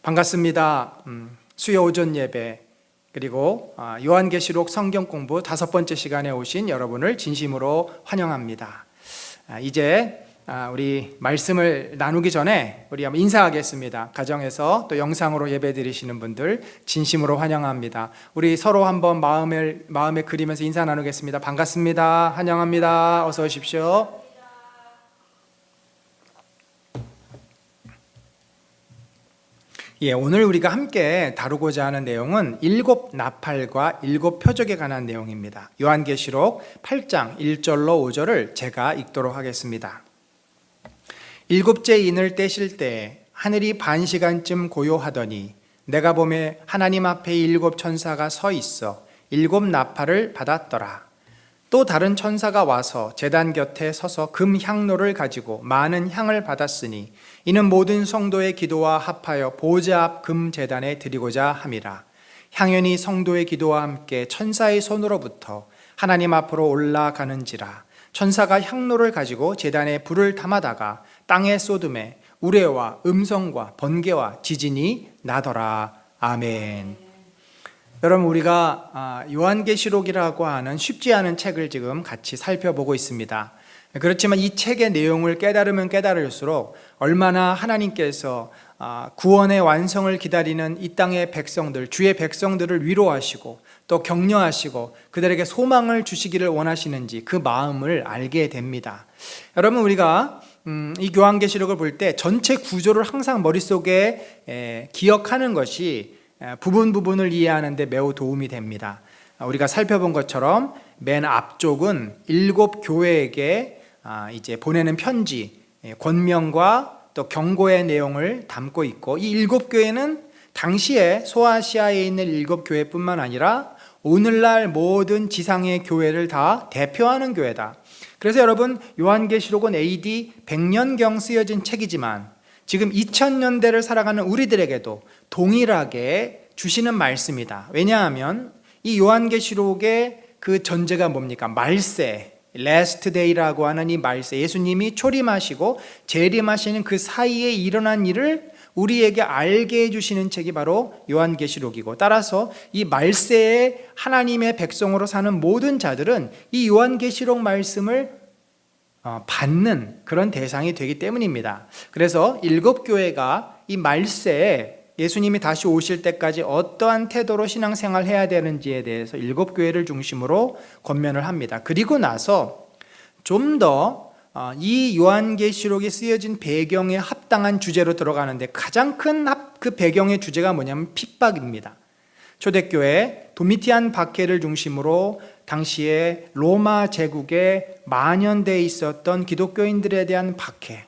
반갑습니다. 수요 오전 예배 그리고 요한계시록 성경 공부 5번째 시간에 오신 여러분을 진심으로 환영합니다. 이제 우리 말씀을 나누기 전에 우리 한번 인사하겠습니다. 가정에서 또 영상으로 예배 드리시는 분들 진심으로 환영합니다. 우리 서로 한번 마음에 그리면서 인사 나누겠습니다. 반갑습니다. 환영합니다. 어서 오십시오. 오늘 우리가 함께 다루고자 하는 내용은 7 나팔과 7 표적에 관한 내용입니다. 요한계시록 8장 1절로 5절을 제가 읽도록 하겠습니다. 7째 인을 떼실 때 하늘이 반 시간쯤 고요하더니 내가 보매 하나님 앞에 7 천사가 서 있어 7 나팔을 받았더라. 또 다른 천사가 와서 제단 곁에 서서 금 향로를 가지고 많은 향을 받았으니 이는 모든 성도의 기도와 합하여 보좌 앞 금 제단에 드리고자 함이라. 향연이 성도의 기도와 함께 천사의 손으로부터 하나님 앞으로 올라가는지라. 천사가 향로를 가지고 제단에 불을 담아다가 땅에 쏟음에 우레와 음성과 번개와 지진이 나더라. 아멘. 여러분, 우리가 요한계시록이라고 하는 쉽지 않은 책을 지금 같이 살펴보고 있습니다. 그렇지만 이 책의 내용을 깨달으면 깨달을수록 얼마나 하나님께서 구원의 완성을 기다리는 이 땅의 백성들, 주의 백성들을 위로하시고 또 격려하시고 그들에게 소망을 주시기를 원하시는지 그 마음을 알게 됩니다. 여러분, 우리가 이 요한계시록을 볼 때 전체 구조를 항상 머릿속에 기억하는 것이 부분을 이해하는 데 매우 도움이 됩니다. 우리가 살펴본 것처럼 맨 앞쪽은 7 교회에게 이제 보내는 편지, 권면과 또 경고의 내용을 담고 있고, 이 7 교회는 당시에 소아시아에 있는 7 교회뿐만 아니라 오늘날 모든 지상의 교회를 다 대표하는 교회다. 그래서 여러분, 요한계시록은 AD 100년경 쓰여진 책이지만 지금 2000년대를 살아가는 우리들에게도 동일하게 주시는 말씀이다. 왜냐하면 이 요한계시록의 그 전제가 뭡니까? 말세, Last Day라고 하는 이 말세, 예수님이 초림하시고 재림하시는 그 사이에 일어난 일을 우리에게 알게 해주시는 책이 바로 요한계시록이고, 따라서 이 말세에 하나님의 백성으로 사는 모든 자들은 이 요한계시록 말씀을 받는 그런 대상이 되기 때문입니다. 그래서 7 교회가 이 말세에 예수님이 다시 오실 때까지 어떠한 태도로 신앙생활을 해야 되는지에 대해서 7 교회를 중심으로 권면을 합니다. 그리고 나서 좀 더 이 요한계시록이 쓰여진 배경에 합당한 주제로 들어가는데, 가장 큰 그 배경의 주제가 뭐냐면 핍박입니다. 초대교회 도미티안 박해를 중심으로 당시에 로마 제국에 만연되어 있었던 기독교인들에 대한 박해,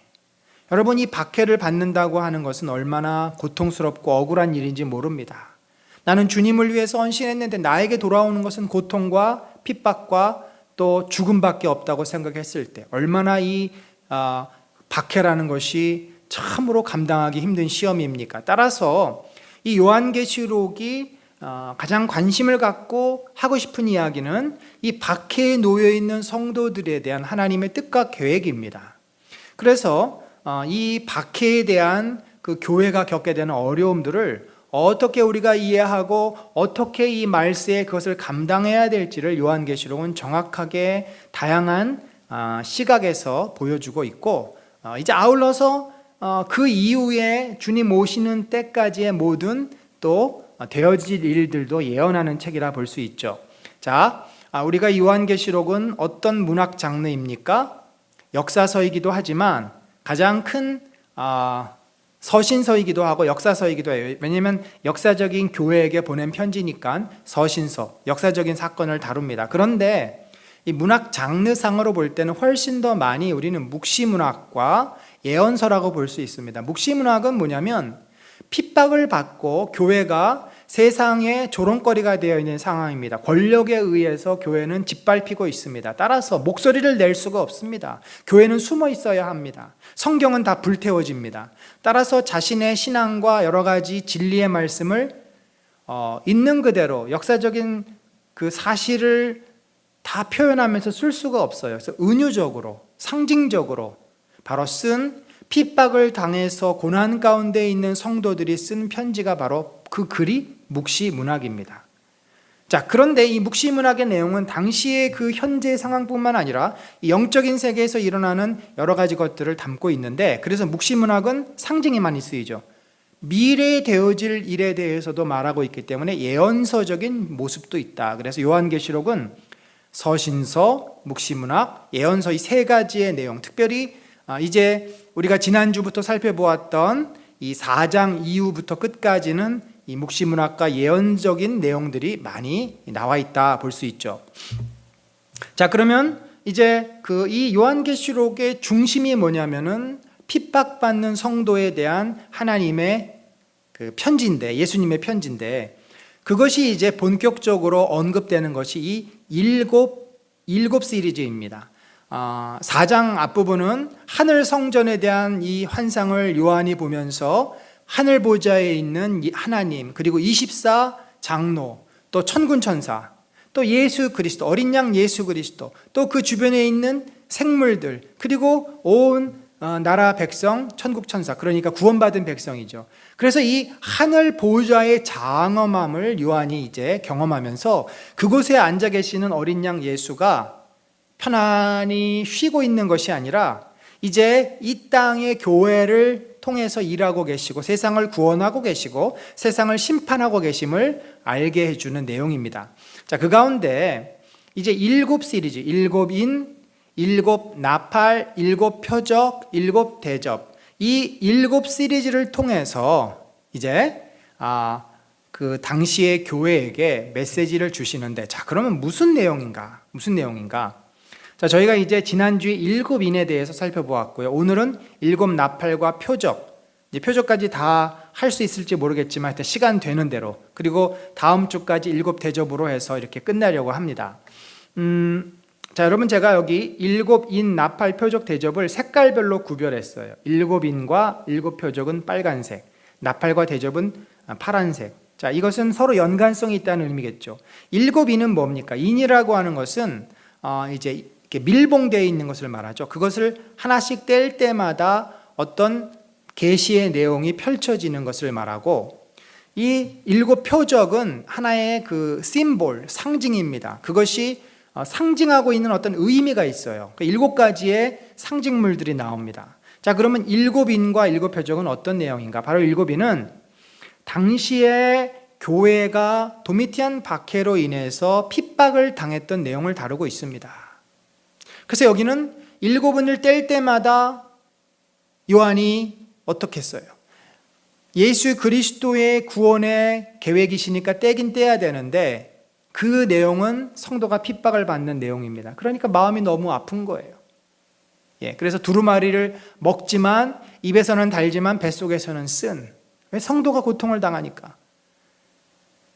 여러분, 이 박해를 받는다고 하는 것은 얼마나 고통스럽고 억울한 일인지 모릅니다. 나는 주님을 위해서 헌신했는데 나에게 돌아오는 것은 고통과 핍박과 또 죽음밖에 없다고 생각했을 때 얼마나 이 박해라는 것이 참으로 감당하기 힘든 시험입니까? 따라서 이 요한계시록이 가장 관심을 갖고 하고 싶은 이야기는 이 박해에 놓여 있는 성도들에 대한 하나님의 뜻과 계획입니다. 그래서 이 박해에 대한 그 교회가 겪게 되는 어려움들을 어떻게 우리가 이해하고 어떻게 이 말세에 그것을 감당해야 될지를 요한계시록은 정확하게 다양한 시각에서 보여주고 있고, 이제 아울러서 그 이후에 주님 오시는 때까지의 모든 또 되어질 일들도 예언하는 책이라 볼 수 있죠. 자, 우리가 요한계시록은 어떤 문학 장르입니까? 역사서이기도 하지만 가장 큰 서신서이기도 하고 역사서이기도 해요. 왜냐하면 역사적인 교회에게 보낸 편지니까 서신서, 역사적인 사건을 다룹니다. 그런데 이 문학 장르상으로 볼 때는 훨씬 더 많이 우리는 묵시문학과 예언서라고 볼 수 있습니다. 묵시문학은 뭐냐면 핍박을 받고 교회가 세상에 조롱거리가 되어 있는 상황입니다. 권력에 의해서 교회는 짓밟히고 있습니다. 따라서 목소리를 낼 수가 없습니다. 교회는 숨어 있어야 합니다. 성경은 다 불태워집니다. 따라서 자신의 신앙과 여러 가지 진리의 말씀을 있는 그대로 역사적인 그 사실을 다 표현하면서 쓸 수가 없어요. 그래서 은유적으로, 상징적으로 바로 쓴 핍박을 당해서 고난 가운데 있는 성도들이 쓴 편지가 바로 그 글이 묵시문학입니다. 자, 그런데 이 묵시문학의 내용은 당시의 그 현재 상황뿐만 아니라 영적인 세계에서 일어나는 여러 가지 것들을 담고 있는데, 그래서 묵시문학은 상징이 많이 쓰이죠. 미래에 되어질 일에 대해서도 말하고 있기 때문에 예언서적인 모습도 있다. 그래서 요한계시록은 서신서, 묵시문학, 예언서 이 세 가지의 내용, 특별히 이제 우리가 지난주부터 살펴보았던 이 4장 이후부터 끝까지는 이 묵시문학과 예언적인 내용들이 많이 나와 있다 볼 수 있죠. 자, 그러면 이제 이 요한계시록의 중심이 뭐냐면은 핍박받는 성도에 대한 하나님의 그 편지인데, 예수님의 편지인데, 그것이 이제 본격적으로 언급되는 것이 이 일곱 시리즈입니다. 4장 앞부분은 하늘 성전에 대한 이 환상을 요한이 보면서 하늘 보좌에 있는 하나님, 그리고 24 장로, 또 천군 천사, 또 예수 그리스도, 어린 양 예수 그리스도, 또 그 주변에 있는 생물들, 그리고 온 나라 백성, 천국 천사, 그러니까 구원받은 백성이죠. 그래서 이 하늘 보좌의 장엄함을 요한이 이제 경험하면서 그곳에 앉아 계시는 어린 양 예수가 편안히 쉬고 있는 것이 아니라 이제 이 땅의 교회를 통해서 일하고 계시고 세상을 구원하고 계시고 세상을 심판하고 계심을 알게 해주는 내용입니다. 자, 그 가운데 이제 7 시리즈, 7인, 7 나팔, 7 표적, 7 대접, 이 7 시리즈를 통해서 이제 그 당시의 교회에게 메시지를 주시는데, 자, 그러면 무슨 내용인가? 자, 저희가 이제 지난주에 7인에 대해서 살펴보았고요. 오늘은 7 나팔과 표적, 이제 표적까지 다 할 수 있을지 모르겠지만 하여튼 시간 되는 대로, 그리고 다음 주까지 7 대접으로 해서 이렇게 끝내려고 합니다. 자, 여러분, 제가 여기 7인 나팔 표적 대접을 색깔별로 구별했어요. 7인과 7 표적은 빨간색, 나팔과 대접은 파란색. 자, 이것은 서로 연관성이 있다는 의미겠죠. 7인은 뭡니까? 인이라고 하는 것은 이제 이렇게 밀봉되어 있는 것을 말하죠. 그것을 하나씩 뗄 때마다 어떤 계시의 내용이 펼쳐지는 것을 말하고, 이 7 표적은 하나의 그 심볼, 상징입니다. 그것이 상징하고 있는 어떤 의미가 있어요. 7가지의 상징물들이 나옵니다. 자, 그러면 7인과 7 표적은 어떤 내용인가? 바로 7인은 당시에 교회가 도미티안 박해로 인해서 핍박을 당했던 내용을 다루고 있습니다. 그래서 여기는 7인을 뗄 때마다 요한이 어떻게 했어요? 예수 그리스도의 구원의 계획이시니까 떼긴 떼야 되는데 그 내용은 성도가 핍박을 받는 내용입니다. 그러니까 마음이 너무 아픈 거예요. 그래서 두루마리를 먹지만 입에서는 달지만 뱃속에서는 쓴, 왜? 성도가 고통을 당하니까.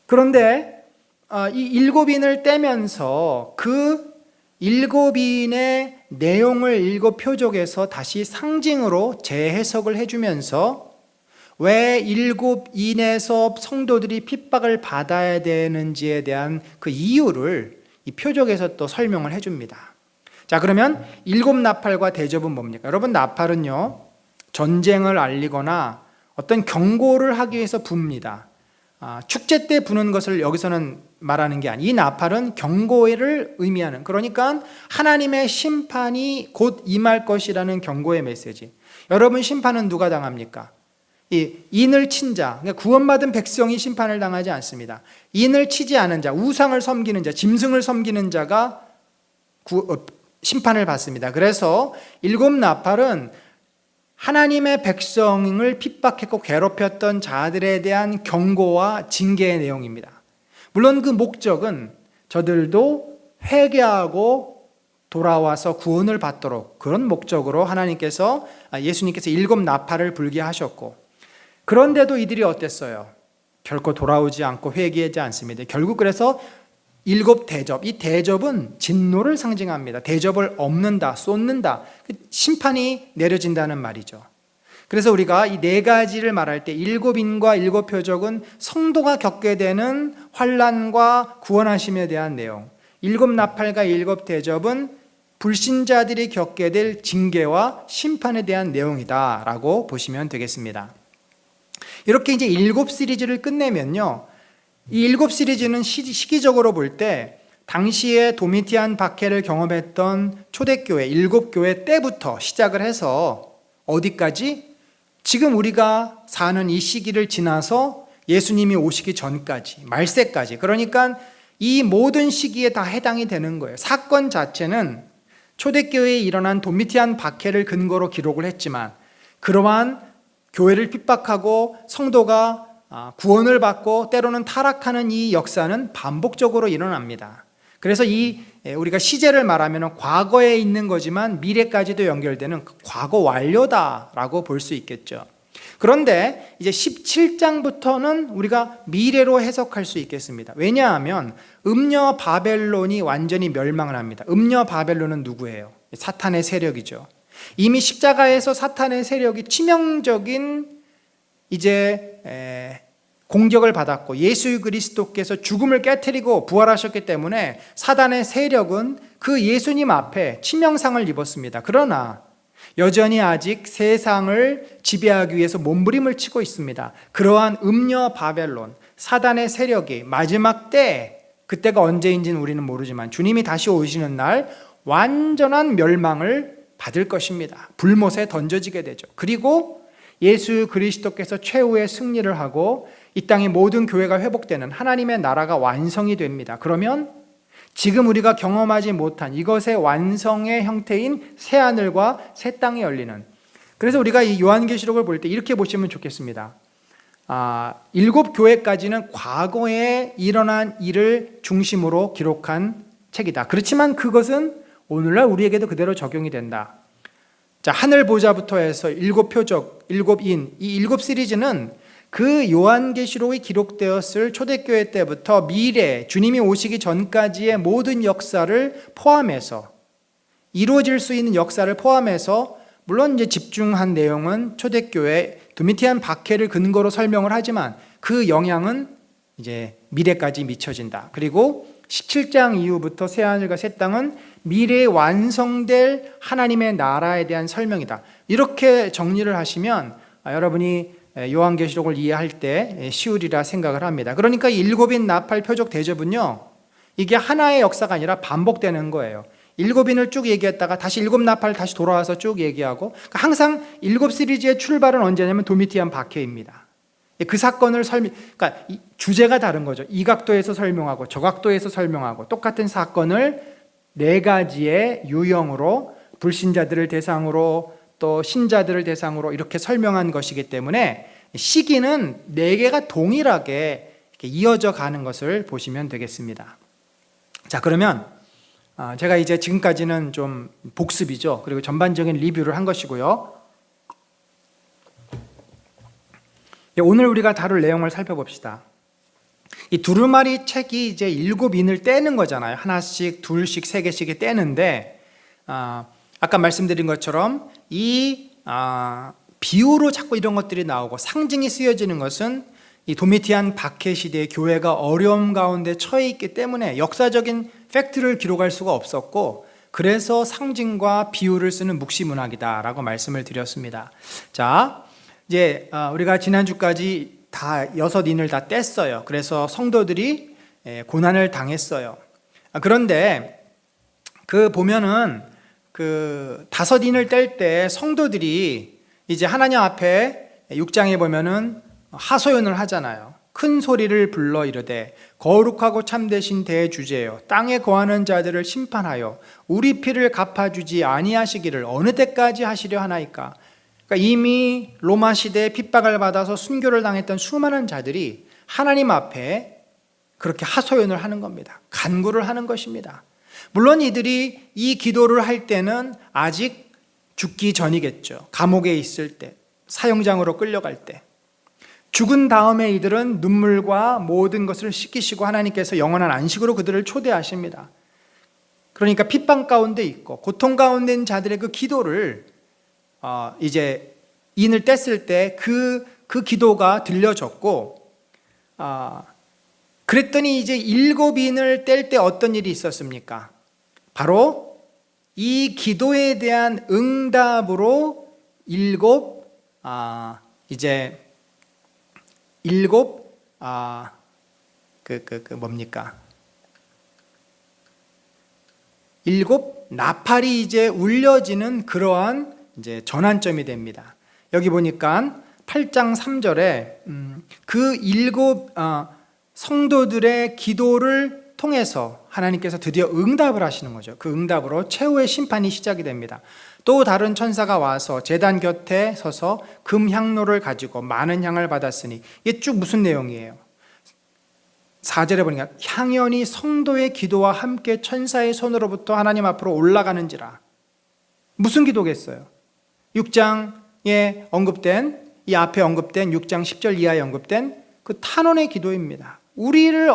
그런데 이 7인을 떼면서 그 7인의 내용을 7 표적에서 다시 상징으로 재해석을 해주면서 왜 7인에서 성도들이 핍박을 받아야 되는지에 대한 그 이유를 이 표적에서 또 설명을 해줍니다. 자, 그러면 7 나팔과 대접은 뭡니까? 여러분, 나팔은요, 전쟁을 알리거나 어떤 경고를 하기 위해서 붑니다. 축제 때 부는 것을 여기서는 말하는 게 아니에요. 이 나팔은 경고를 의미하는, 그러니까 하나님의 심판이 곧 임할 것이라는 경고의 메시지. 여러분, 심판은 누가 당합니까? 이 인을 친 자, 그러니까 구원받은 백성이 심판을 당하지 않습니다. 인을 치지 않은 자, 우상을 섬기는 자, 짐승을 섬기는 자가 심판을 받습니다. 그래서 7 나팔은 하나님의 백성을 핍박했고 괴롭혔던 자들에 대한 경고와 징계의 내용입니다. 물론 그 목적은 저들도 회개하고 돌아와서 구원을 받도록, 그런 목적으로 예수님께서 7 나팔을 불게 하셨고, 그런데도 이들이 어땠어요? 결코 돌아오지 않고 회개하지 않습니다. 결국 그래서 7 대접, 이 대접은 진노를 상징합니다. 대접을 엎는다, 쏟는다, 심판이 내려진다는 말이죠. 그래서 우리가 이 4가지를 말할 때 7인과 7 표적은 성도가 겪게 되는 환난과 구원하심에 대한 내용, 7 나팔과 7 대접은 불신자들이 겪게 될 징계와 심판에 대한 내용이다라고 보시면 되겠습니다. 이렇게 이제 7 시리즈를 끝내면요, 이 7 시리즈는 시기적으로 볼 때 당시에 도미티안 박해를 경험했던 초대교회 7교회 때부터 시작을 해서 어디까지? 지금 우리가 사는 이 시기를 지나서 예수님이 오시기 전까지, 말세까지, 그러니까 이 모든 시기에 다 해당이 되는 거예요. 사건 자체는 초대교회에 일어난 도미티안 박해를 근거로 기록을 했지만, 그러한 교회를 핍박하고 성도가 구원을 받고 때로는 타락하는 이 역사는 반복적으로 일어납니다. 그래서 우리가 시제를 말하면 과거에 있는 거지만 미래까지도 연결되는 과거 완료다라고 볼 수 있겠죠. 그런데 이제 17장부터는 우리가 미래로 해석할 수 있겠습니다. 왜냐하면 음녀 바벨론이 완전히 멸망을 합니다. 음녀 바벨론은 누구예요? 사탄의 세력이죠. 이미 십자가에서 사탄의 세력이 치명적인 공격을 받았고, 예수 그리스도께서 죽음을 깨트리고 부활하셨기 때문에 사단의 세력은 그 예수님 앞에 치명상을 입었습니다. 그러나 여전히 아직 세상을 지배하기 위해서 몸부림을 치고 있습니다. 그러한 음녀 바벨론, 사단의 세력이 마지막 때, 그때가 언제인지는 우리는 모르지만 주님이 다시 오시는 날 완전한 멸망을 받을 것입니다. 불못에 던져지게 되죠. 그리고 예수 그리스도께서 최후의 승리를 하고 이 땅의 모든 교회가 회복되는 하나님의 나라가 완성이 됩니다. 그러면 지금 우리가 경험하지 못한 이것의 완성의 형태인 새하늘과 새 땅이 열리는, 그래서 우리가 이 요한계시록을 볼 때 이렇게 보시면 좋겠습니다. 7 교회까지는 과거에 일어난 일을 중심으로 기록한 책이다. 그렇지만 그것은 오늘날 우리에게도 그대로 적용이 된다. 자, 하늘 보좌부터 해서 7 표적, 7 인, 이 7 시리즈는 그 요한계시록이 기록되었을 초대교회 때부터 미래, 주님이 오시기 전까지의 모든 역사를 포함해서, 이루어질 수 있는 역사를 포함해서, 물론 이제 집중한 내용은 초대교회 도미티안 박해를 근거로 설명을 하지만 그 영향은 이제 미래까지 미쳐진다. 그리고 17장 이후부터 새하늘과 새 땅은 미래에 완성될 하나님의 나라에 대한 설명이다. 이렇게 정리를 하시면 여러분이 요한계시록을 이해할 때 쉬우리라 생각을 합니다. 그러니까 7인 나팔 표적 대접은요, 이게 하나의 역사가 아니라 반복되는 거예요. 7인을 쭉 얘기했다가 다시 7 나팔 다시 돌아와서 쭉 얘기하고, 그러니까 항상 7 시리즈의 출발은 언제냐면 도미티안 박해입니다. 그 사건을 그러니까 주제가 다른 거죠. 이 각도에서 설명하고 저 각도에서 설명하고, 똑같은 사건을 4가지의 유형으로, 불신자들을 대상으로 또 신자들을 대상으로 이렇게 설명한 것이기 때문에 시기는 4개가 동일하게 이렇게 이어져 가는 것을 보시면 되겠습니다. 자, 그러면 제가 이제 지금까지는 좀 복습이죠. 그리고 전반적인 리뷰를 한 것이고요. 오늘 우리가 다룰 내용을 살펴봅시다. 이 두루마리 책이 이제 7인을 떼는 거잖아요. 하나씩, 둘씩, 3개씩이 떼는데, 아까 말씀드린 것처럼 이 비유로 자꾸 이런 것들이 나오고 상징이 쓰여지는 것은 이 도미티안 박해 시대의 교회가 어려움 가운데 처해 있기 때문에 역사적인 팩트를 기록할 수가 없었고, 그래서 상징과 비유를 쓰는 묵시문학이다라고 말씀을 드렸습니다. 자, 이제 우리가 지난주까지 다 6인을 다 뗐어요. 그래서 성도들이 고난을 당했어요. 그런데 보면은 5인을 뗄 때 성도들이 이제 하나님 앞에 6장에 보면은 하소연을 하잖아요. 큰 소리를 불러 이르되 거룩하고 참되신 대주제여, 땅에 거하는 자들을 심판하여 우리 피를 갚아주지 아니하시기를 어느 때까지 하시려 하나이까. 그러니까 이미 로마 시대에 핍박을 받아서 순교를 당했던 수많은 자들이 하나님 앞에 그렇게 하소연을 하는 겁니다. 간구를 하는 것입니다. 물론 이들이 이 기도를 할 때는 아직 죽기 전이겠죠. 감옥에 있을 때, 사형장으로 끌려갈 때. 죽은 다음에 이들은 눈물과 모든 것을 씻기시고 하나님께서 영원한 안식으로 그들을 초대하십니다. 그러니까 핍박 가운데 있고 고통 가운데 있는 자들의 그 기도를 이제 인을 뗐을 때 그 기도가 들려졌고, 그랬더니 이제 7인을 뗄 때 어떤 일이 있었습니까? 바로 이 기도에 대한 응답으로 일곱 나팔이 이제 울려지는 그러한 이제 전환점이 됩니다. 여기 보니까 8장 3절에 그 일곱 성도들의 기도를 통해서 하나님께서 드디어 응답을 하시는 거죠. 그 응답으로 최후의 심판이 시작이 됩니다. 또 다른 천사가 와서 제단 곁에 서서 금향로를 가지고 많은 향을 받았으니, 이게 쭉 무슨 내용이에요? 4절에 보니까 향연이 성도의 기도와 함께 천사의 손으로부터 하나님 앞으로 올라가는지라. 무슨 기도겠어요? 6장에 언급된, 이 앞에 언급된 6장 10절 이하에 언급된 그 탄원의 기도입니다. 우리의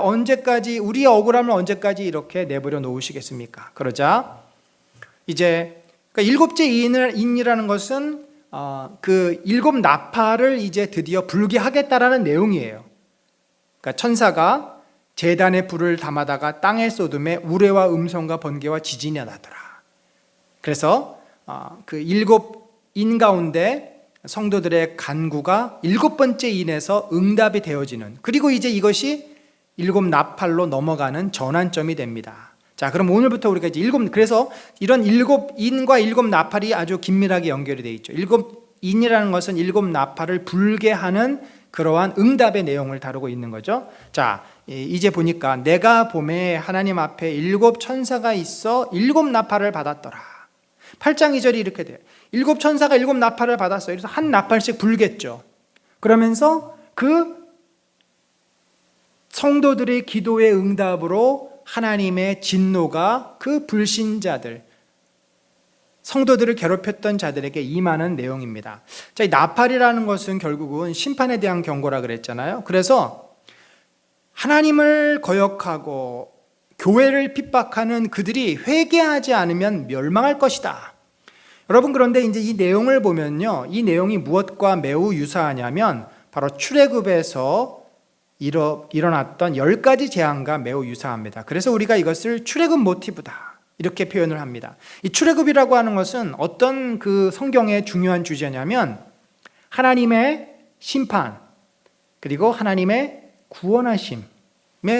억울함을 언제까지 이렇게 내버려 놓으시겠습니까? 그러자 이제 일곱째 인이라는 것은 그 일곱 나팔을 이제 드디어 불게 하겠다라는 내용이에요. 그러니까 천사가 제단에 불을 담아다가 땅에 쏟음에 우레와 음성과 번개와 지진이 나더라. 그래서 그 일곱 인 가운데 성도들의 간구가 일곱 번째 인에서 응답이 되어지는, 그리고 이제 이것이 일곱 나팔로 넘어가는 전환점이 됩니다. 자, 그럼 오늘부터 우리가 이제 그래서 이런 일곱 인과 일곱 나팔이 아주 긴밀하게 연결이 되어 있죠. 일곱 인이라는 것은 일곱 나팔을 불게 하는 그러한 응답의 내용을 다루고 있는 거죠. 자, 이제 보니까 내가 봄에 하나님 앞에 일곱 천사가 있어 일곱 나팔을 받았더라. 8장 2절이 이렇게 돼요. 일곱 천사가 일곱 나팔을 받았어요. 그래서 한 나팔씩 불겠죠. 그러면서 그 성도들의 기도의 응답으로 하나님의 진노가 그 불신자들, 성도들을 괴롭혔던 자들에게 임하는 내용입니다. 자, 이 나팔이라는 것은 결국은 심판에 대한 경고라 그랬잖아요. 그래서 하나님을 거역하고 교회를 핍박하는 그들이 회개하지 않으면 멸망할 것이다. 여러분, 그런데 이제 이 내용을 보면요, 이 내용이 무엇과 매우 유사하냐면 바로 출애굽에서 일어났던 10가지 재앙과 매우 유사합니다. 그래서 우리가 이것을 출애굽 모티브다 이렇게 표현을 합니다. 이 출애굽이라고 하는 것은 어떤 그 성경의 중요한 주제냐면 하나님의 심판 그리고 하나님의 구원하심에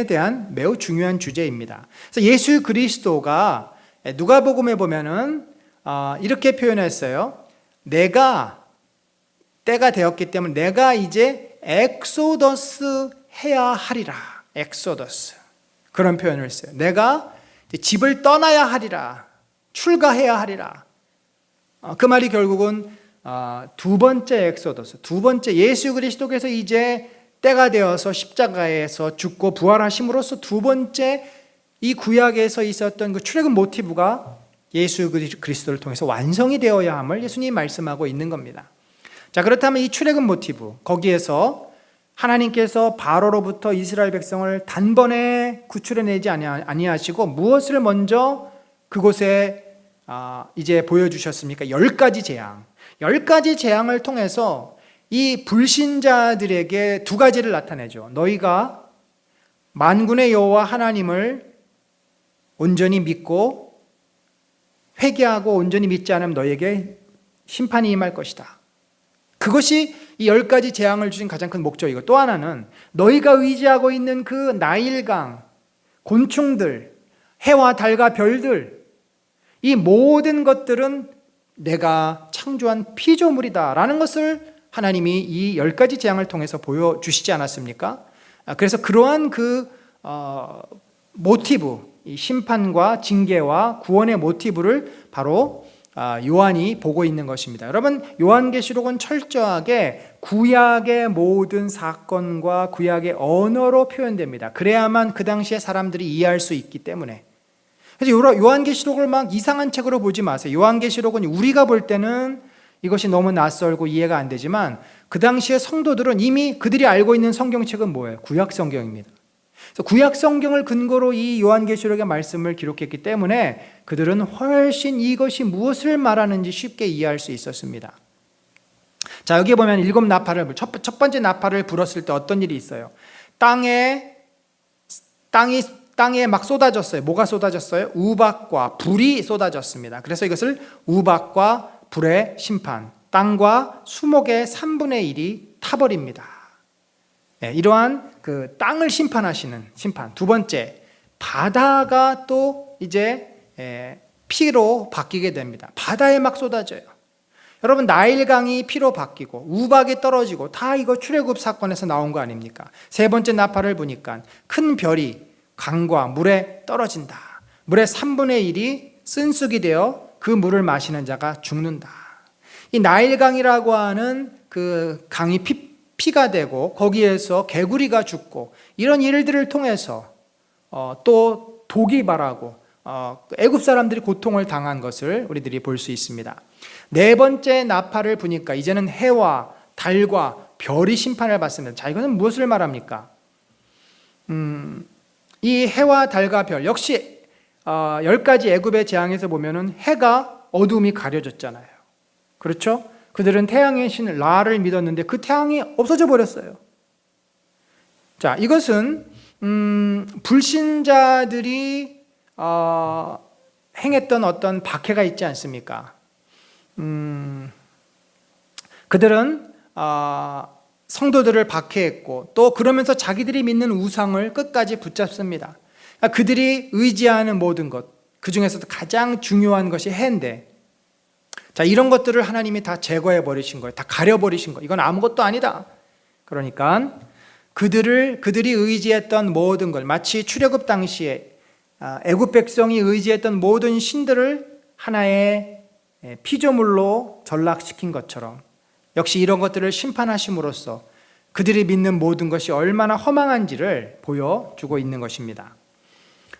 대한 매우 중요한 주제입니다. 그래서 예수 그리스도가 누가복음에 보면은 이렇게 표현했어요. 내가 때가 되었기 때문에 내가 이제 엑소더스 해야 하리라. 엑소더스, 그런 표현을 했어요. 내가 집을 떠나야 하리라, 출가해야 하리라. 그 말이 결국은 두 번째 엑소더스, 두 번째 예수 그리스도께서 이제 때가 되어서 십자가에서 죽고 부활하심으로써 두 번째 이 구약에서 있었던 그 출애굽 모티브가 예수 그리스도를 통해서 완성이 되어야 함을 예수님이 말씀하고 있는 겁니다. 자, 그렇다면 이 출애굽 모티브, 거기에서 하나님께서 바로로부터 이스라엘 백성을 단번에 구출해내지 아니하시고 무엇을 먼저 그곳에 이제 보여주셨습니까? 10가지 재앙. 10가지 재앙을 통해서 이 불신자들에게 두 가지를 나타내죠. 너희가 만군의 여호와 하나님을 온전히 믿고 회개하고 온전히 믿지 않으면 너희에게 심판이 임할 것이다. 그것이 이 10가지 재앙을 주신 가장 큰 목적이고, 또 하나는 너희가 의지하고 있는 그 나일강, 곤충들, 해와 달과 별들, 이 모든 것들은 내가 창조한 피조물이다 라는 것을 하나님이 이 10가지 재앙을 통해서 보여주시지 않았습니까? 그래서 그러한 그 모티브, 이 심판과 징계와 구원의 모티브를 바로 요한이 보고 있는 것입니다. 여러분, 요한계시록은 철저하게 구약의 모든 사건과 구약의 언어로 표현됩니다. 그래야만 그 당시에 사람들이 이해할 수 있기 때문에. 그래서 요한계시록을 막 이상한 책으로 보지 마세요. 요한계시록은 우리가 볼 때는 이것이 너무 낯설고 이해가 안 되지만 그 당시에 성도들은 이미 그들이 알고 있는 성경책은 뭐예요? 구약 성경입니다. 그래서 구약 성경을 근거로 이 요한계시록의 말씀을 기록했기 때문에 그들은 훨씬 이것이 무엇을 말하는지 쉽게 이해할 수 있었습니다. 자, 여기 보면 일곱 나팔을, 첫 번째 나팔을 불었을 때 어떤 일이 있어요? 땅이 땅에 막 쏟아졌어요. 뭐가 쏟아졌어요? 우박과 불이 쏟아졌습니다. 그래서 이것을 우박과 불의 심판, 땅과 수목의 3분의 1이 타버립니다. 네, 이러한 그 땅을 심판하시는 심판. 두 번째, 바다가 또 이제 피로 바뀌게 됩니다. 바다에 막 쏟아져요. 여러분, 나일강이 피로 바뀌고 우박이 떨어지고 다 이거 출애굽 사건에서 나온 거 아닙니까? 세 번째 나팔을 보니까 큰 별이 강과 물에 떨어진다. 물의 3분의 1이 쓴쑥이 되어 그 물을 마시는 자가 죽는다. 이 나일강이라고 하는 그 강이 피가 되고 거기에서 개구리가 죽고 이런 일들을 통해서 또 독이 발하고 애굽 사람들이 고통을 당한 것을 우리들이 볼 수 있습니다. 네 번째 나팔을 보니까 이제는 해와 달과 별이 심판을 받습니다. 자, 이것은 무엇을 말합니까? 이 해와 달과 별 역시 10가지 애굽의 재앙에서 보면은 해가 어둠이 가려졌잖아요. 그렇죠? 그들은 태양의 신 라를 믿었는데 그 태양이 없어져 버렸어요. 자, 이것은 불신자들이 행했던 어떤 박해가 있지 않습니까? 그들은 성도들을 박해했고 또 그러면서 자기들이 믿는 우상을 끝까지 붙잡습니다. 그들이 의지하는 모든 것, 그 중에서도 가장 중요한 것이 해인데, 자, 이런 것들을 하나님이 다 제거해 버리신 거예요. 다 가려 버리신 거예요. 이건 아무것도 아니다. 그러니까 그들이 의지했던 모든 걸, 마치 출애굽 당시에 애굽 백성이 의지했던 모든 신들을 하나의 피조물로 전락시킨 것처럼 역시 이런 것들을 심판하심으로써 그들이 믿는 모든 것이 얼마나 허망한지를 보여주고 있는 것입니다.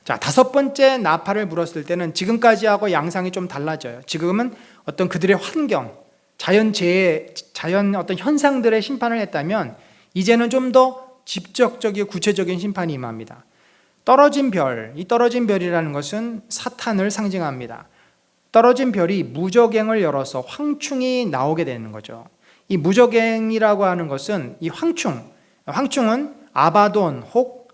자, 다섯 번째 나팔을 불었을 때는 지금까지하고 양상이 좀 달라져요. 지금은 어떤 그들의 환경, 자연재해, 자연 어떤 현상들의 심판을 했다면 이제는 좀 더 직접적이고 구체적인 심판이 임합니다. 떨어진 별, 이 떨어진 별이라는 것은 사탄을 상징합니다. 떨어진 별이 무저갱을 열어서 황충이 나오게 되는 거죠. 이 무저갱이라고 하는 것은 이 황충은 아바돈 혹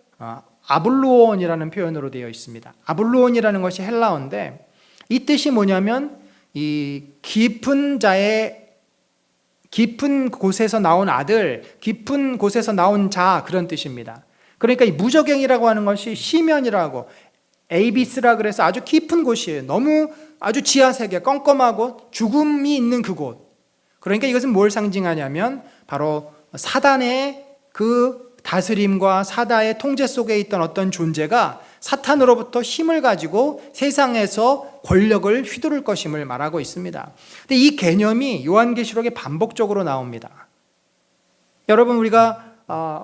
아블루온이라는 표현으로 되어 있습니다. 아블루온이라는 것이 헬라어인데 이 뜻이 뭐냐면 이 깊은 곳에서 나온 아들, 깊은 곳에서 나온 자, 그런 뜻입니다. 그러니까 이 무저갱이라고 하는 것이 시면이라고, 에이비스라 그래서 아주 깊은 곳이에요. 너무 아주 지하세계, 껌껌하고 죽음이 있는 그곳. 그러니까 이것은 뭘 상징하냐면 바로 사단의 그 다스림과 사단의 통제 속에 있던 어떤 존재가 사탄으로부터 힘을 가지고 세상에서 권력을 휘두를 것임을 말하고 있습니다. 근데 이 개념이 요한계시록에 반복적으로 나옵니다. 여러분, 우리가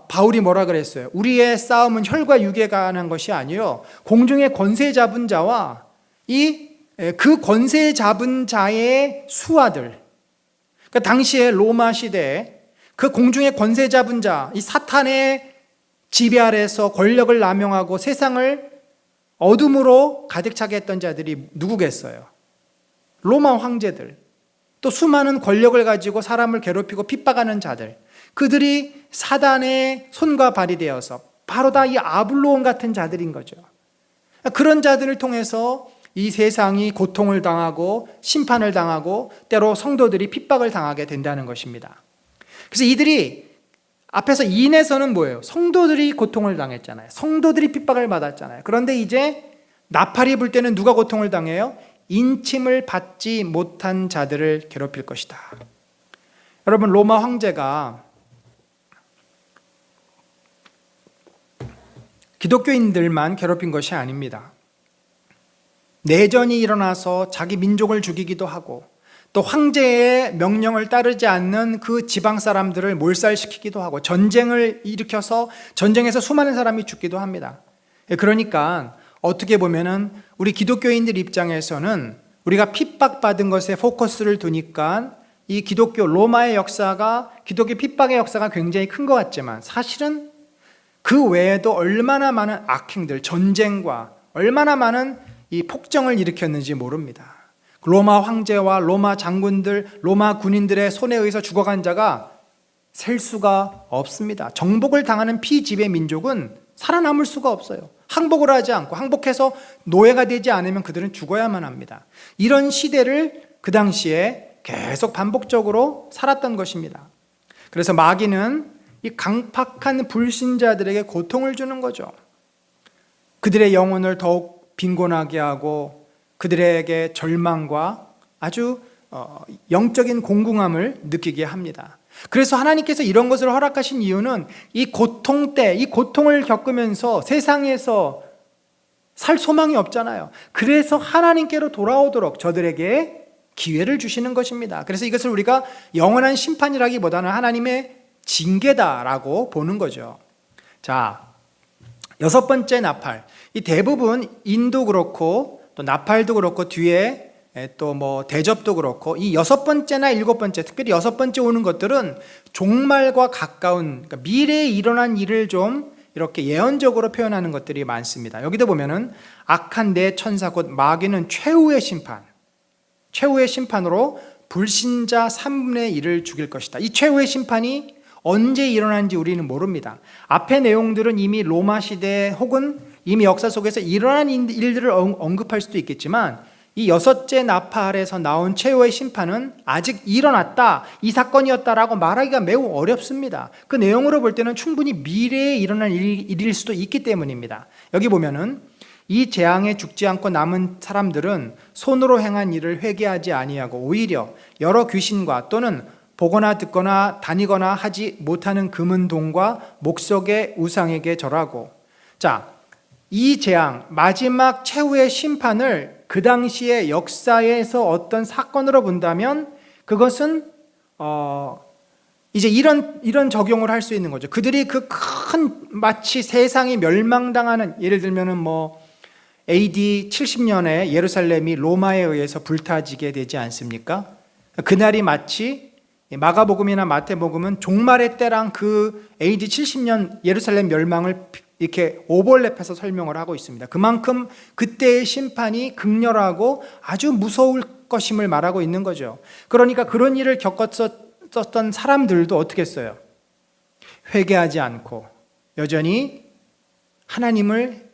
바울이 뭐라 그랬어요? 우리의 싸움은 혈과 육에 관한 것이 아니요 공중의 권세 잡은 자와 그 권세 잡은 자의 수하들. 그러니까 당시에 로마 시대에 그 공중의 권세 잡은 자, 이 사탄의 지배 아래서 권력을 남용하고 세상을 어둠으로 가득 차게 했던 자들이 누구겠어요? 로마 황제들, 또 수많은 권력을 가지고 사람을 괴롭히고 핍박하는 자들, 그들이 사단의 손과 발이 되어서 바로 다 이 아블로온 같은 자들인 거죠. 그런 자들을 통해서 이 세상이 고통을 당하고 심판을 당하고 때로 성도들이 핍박을 당하게 된다는 것입니다. 그래서 이들이 앞에서 인에서는 뭐예요? 성도들이 고통을 당했잖아요. 성도들이 핍박을 받았잖아요. 그런데 이제 나팔이 불 때는 누가 고통을 당해요? 인침을 받지 못한 자들을 괴롭힐 것이다. 여러분, 로마 황제가 기독교인들만 괴롭힌 것이 아닙니다. 내전이 일어나서 자기 민족을 죽이기도 하고 또 황제의 명령을 따르지 않는 그 지방 사람들을 몰살시키기도 하고 전쟁을 일으켜서 전쟁에서 수많은 사람이 죽기도 합니다. 그러니까 어떻게 보면은 우리 기독교인들 입장에서는 우리가 핍박받은 것에 포커스를 두니까 이 기독교 로마의 역사가, 기독교 핍박의 역사가 굉장히 큰 것 같지만 사실은 그 외에도 얼마나 많은 악행들, 전쟁과 얼마나 많은 이 폭정을 일으켰는지 모릅니다. 로마 황제와 로마 장군들, 로마 군인들의 손에 의해서 죽어간 자가 셀 수가 없습니다. 정복을 당하는 피지배 민족은 살아남을 수가 없어요. 항복을 하지 않고 항복해서 노예가 되지 않으면 그들은 죽어야만 합니다. 이런 시대를 그 당시에 계속 반복적으로 살았던 것입니다. 그래서 마귀는 이 강팍한 불신자들에게 고통을 주는 거죠. 그들의 영혼을 더욱 빈곤하게 하고 그들에게 절망과 아주 영적인 공공함을 느끼게 합니다. 그래서 하나님께서 이런 것을 허락하신 이유는 이 고통 때, 이 고통을 겪으면서 세상에서 살 소망이 없잖아요. 그래서 하나님께로 돌아오도록 저들에게 기회를 주시는 것입니다. 그래서 이것을 우리가 영원한 심판이라기보다는 하나님의 징계다라고 보는 거죠. 자, 6번째 나팔. 이 대부분 인도 그렇고 또 나팔도 그렇고 뒤에 또 뭐 대접도 그렇고 이 6번째나 7번째, 특별히 6번째 오는 것들은 종말과 가까운, 그러니까 미래에 일어난 일을 좀 이렇게 예언적으로 표현하는 것들이 많습니다. 여기도 보면은 악한 네 천사 곧 마귀는 최후의 심판으로 불신자 3분의 1을 죽일 것이다. 이 최후의 심판이 언제 일어나는지 우리는 모릅니다. 앞의 내용들은 이미 로마 시대 혹은 이미 역사 속에서 일어난 일들을 언급할 수도 있겠지만 이 6째 나팔에서 나온 최후의 심판은 아직 일어났다, 이 사건이었다라고 말하기가 매우 어렵습니다. 그 내용으로 볼 때는 충분히 미래에 일어날 일일 수도 있기 때문입니다. 여기 보면은 이 재앙에 죽지 않고 남은 사람들은 손으로 행한 일을 회개하지 아니하고 오히려 여러 귀신과 또는 보거나 듣거나 다니거나 하지 못하는 금은 동과 목석의 우상에게 절하고. 자, 이 재앙, 마지막 최후의 심판을 그 당시의 역사에서 어떤 사건으로 본다면 그것은 이제 이런 적용을 할 수 있는 거죠. 그들이 그 큰 마치 세상이 멸망당하는, 예를 들면은 뭐 AD 70년에 예루살렘이 로마에 의해서 불타지게 되지 않습니까? 그날이 마치 마가복음이나 마태복음은 종말의 때랑 그 AD 70년 예루살렘 멸망을 이렇게 오버랩해서 설명을 하고 있습니다. 그만큼 그때의 심판이 극렬하고 아주 무서울 것임을 말하고 있는 거죠. 그러니까 그런 일을 겪었었던 사람들도 어떻게 했어요? 회개하지 않고 여전히 하나님을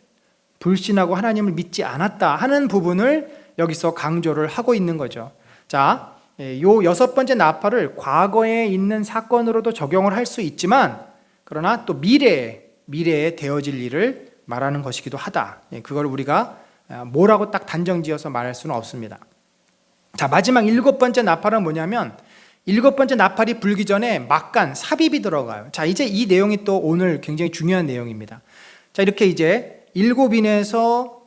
불신하고 하나님을 믿지 않았다 하는 부분을 여기서 강조를 하고 있는 거죠. 자, 요 6번째 나팔을 과거에 있는 사건으로도 적용을 할 수 있지만 그러나 또 미래에 되어질 일을 말하는 것이기도 하다. 그걸 우리가 뭐라고 딱 단정지어서 말할 수는 없습니다. 자, 마지막 7번째 나팔은 뭐냐면 7번째 나팔이 불기 전에 막간, 삽입이 들어가요. 자, 이제 이 내용이 또 오늘 굉장히 중요한 내용입니다. 자, 이렇게 이제 7인에서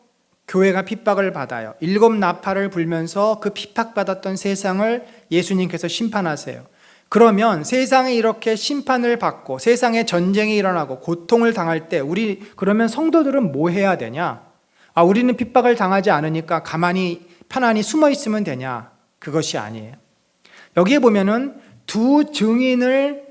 교회가 핍박을 받아요. 7 나팔을 불면서 그 핍박받았던 세상을 예수님께서 심판하세요. 그러면 세상에 이렇게 심판을 받고 세상에 전쟁이 일어나고 고통을 당할 때 그러면 성도들은 뭐 해야 되냐? 우리는 핍박을 당하지 않으니까 가만히 편안히 숨어 있으면 되냐? 그것이 아니에요. 여기에 보면은 두 증인을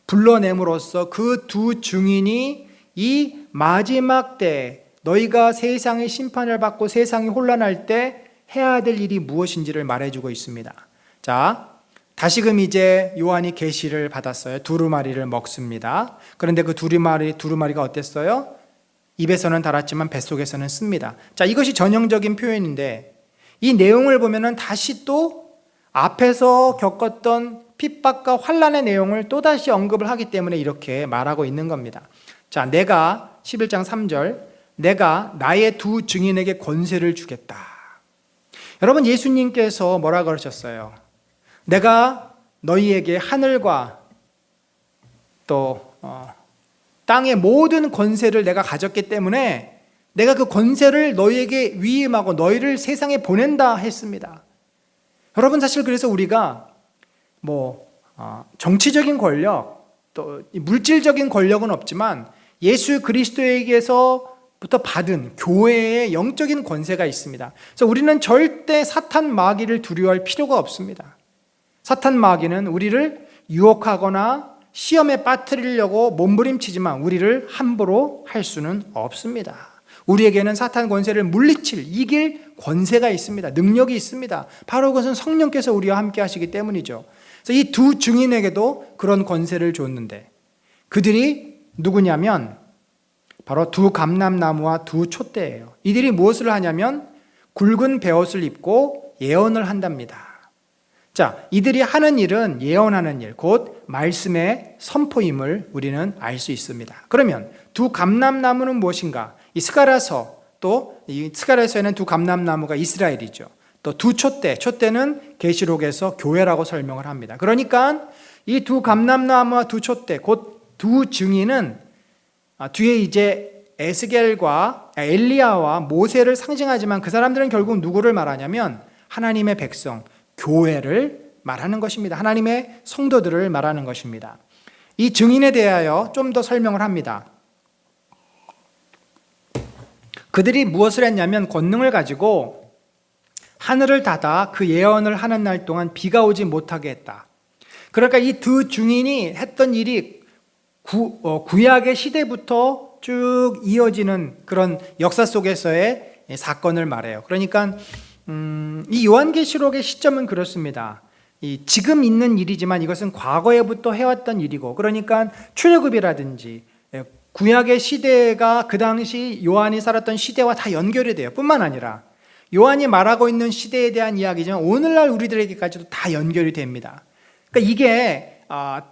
불러냄으로써 그 두 증인이 이 마지막 때 너희가 세상의 심판을 받고 세상이 혼란할 때 해야 될 일이 무엇인지를 말해주고 있습니다. 자, 다시금 이제 요한이 계시를 받았어요. 두루마리를 먹습니다. 그런데 그 두루마리가 어땠어요? 입에서는 달았지만 뱃속에서는 씁니다. 자, 이것이 전형적인 표현인데 이 내용을 보면은 다시 또 앞에서 겪었던 핍박과 환난의 내용을 또다시 언급을 하기 때문에 이렇게 말하고 있는 겁니다. 자, 내가 11장 3절 내가 나의 두 증인에게 권세를 주겠다. 여러분, 예수님께서 뭐라 그러셨어요? 내가 너희에게 하늘과 또 땅의 모든 권세를 내가 가졌기 때문에 내가 그 권세를 너희에게 위임하고 너희를 세상에 보낸다 했습니다. 여러분, 사실 그래서 우리가 정치적인 권력 또 물질적인 권력은 없지만 예수 그리스도에게서부터 받은 교회의 영적인 권세가 있습니다. 그래서 우리는 절대 사탄 마귀를 두려워할 필요가 없습니다. 사탄 마귀는 우리를 유혹하거나 시험에 빠뜨리려고 몸부림치지만 우리를 함부로 할 수는 없습니다. 우리에게는 사탄 권세를 이길 권세가 있습니다. 능력이 있습니다. 바로 그것은 성령께서 우리와 함께 하시기 때문이죠. 그래서 이 두 증인에게도 그런 권세를 줬는데 그들이 누구냐면 바로 두 감람나무와 두 촛대예요. 이들이 무엇을 하냐면 굵은 베옷을 입고 예언을 한답니다. 자, 이들이 하는 일은 예언하는 일, 곧 말씀의 선포임을 우리는 알 수 있습니다. 그러면 두 감람나무는 무엇인가? 이 스가랴서, 또 이 스가랴서에는 두 감람나무가 이스라엘이죠. 또 두 촛대, 촛대는 계시록에서 교회라고 설명을 합니다. 그러니까 이 두 감람나무와 두 촛대, 곧 두 증인은 뒤에 이제 에스겔과 엘리야와 모세를 상징하지만 그 사람들은 결국 누구를 말하냐면 하나님의 백성, 교회를 말하는 것입니다. 하나님의 성도들을 말하는 것입니다. 이 증인에 대하여 좀 더 설명을 합니다. 그들이 무엇을 했냐면 권능을 가지고 하늘을 닫아 그 예언을 하는 날 동안 비가 오지 못하게 했다. 그러니까 이 두 증인이 했던 일이 구약의 시대부터 쭉 이어지는 그런 역사 속에서의 사건을 말해요. 그러니까 이 요한계시록의 시점은 그렇습니다. 지금 있는 일이지만 이것은 과거에부터 해왔던 일이고, 그러니까 출애굽이라든지 구약의 시대가 그 당시 요한이 살았던 시대와 다 연결이 돼요. 뿐만 아니라 요한이 말하고 있는 시대에 대한 이야기지만 오늘날 우리들에게까지도 다 연결이 됩니다. 그러니까 이게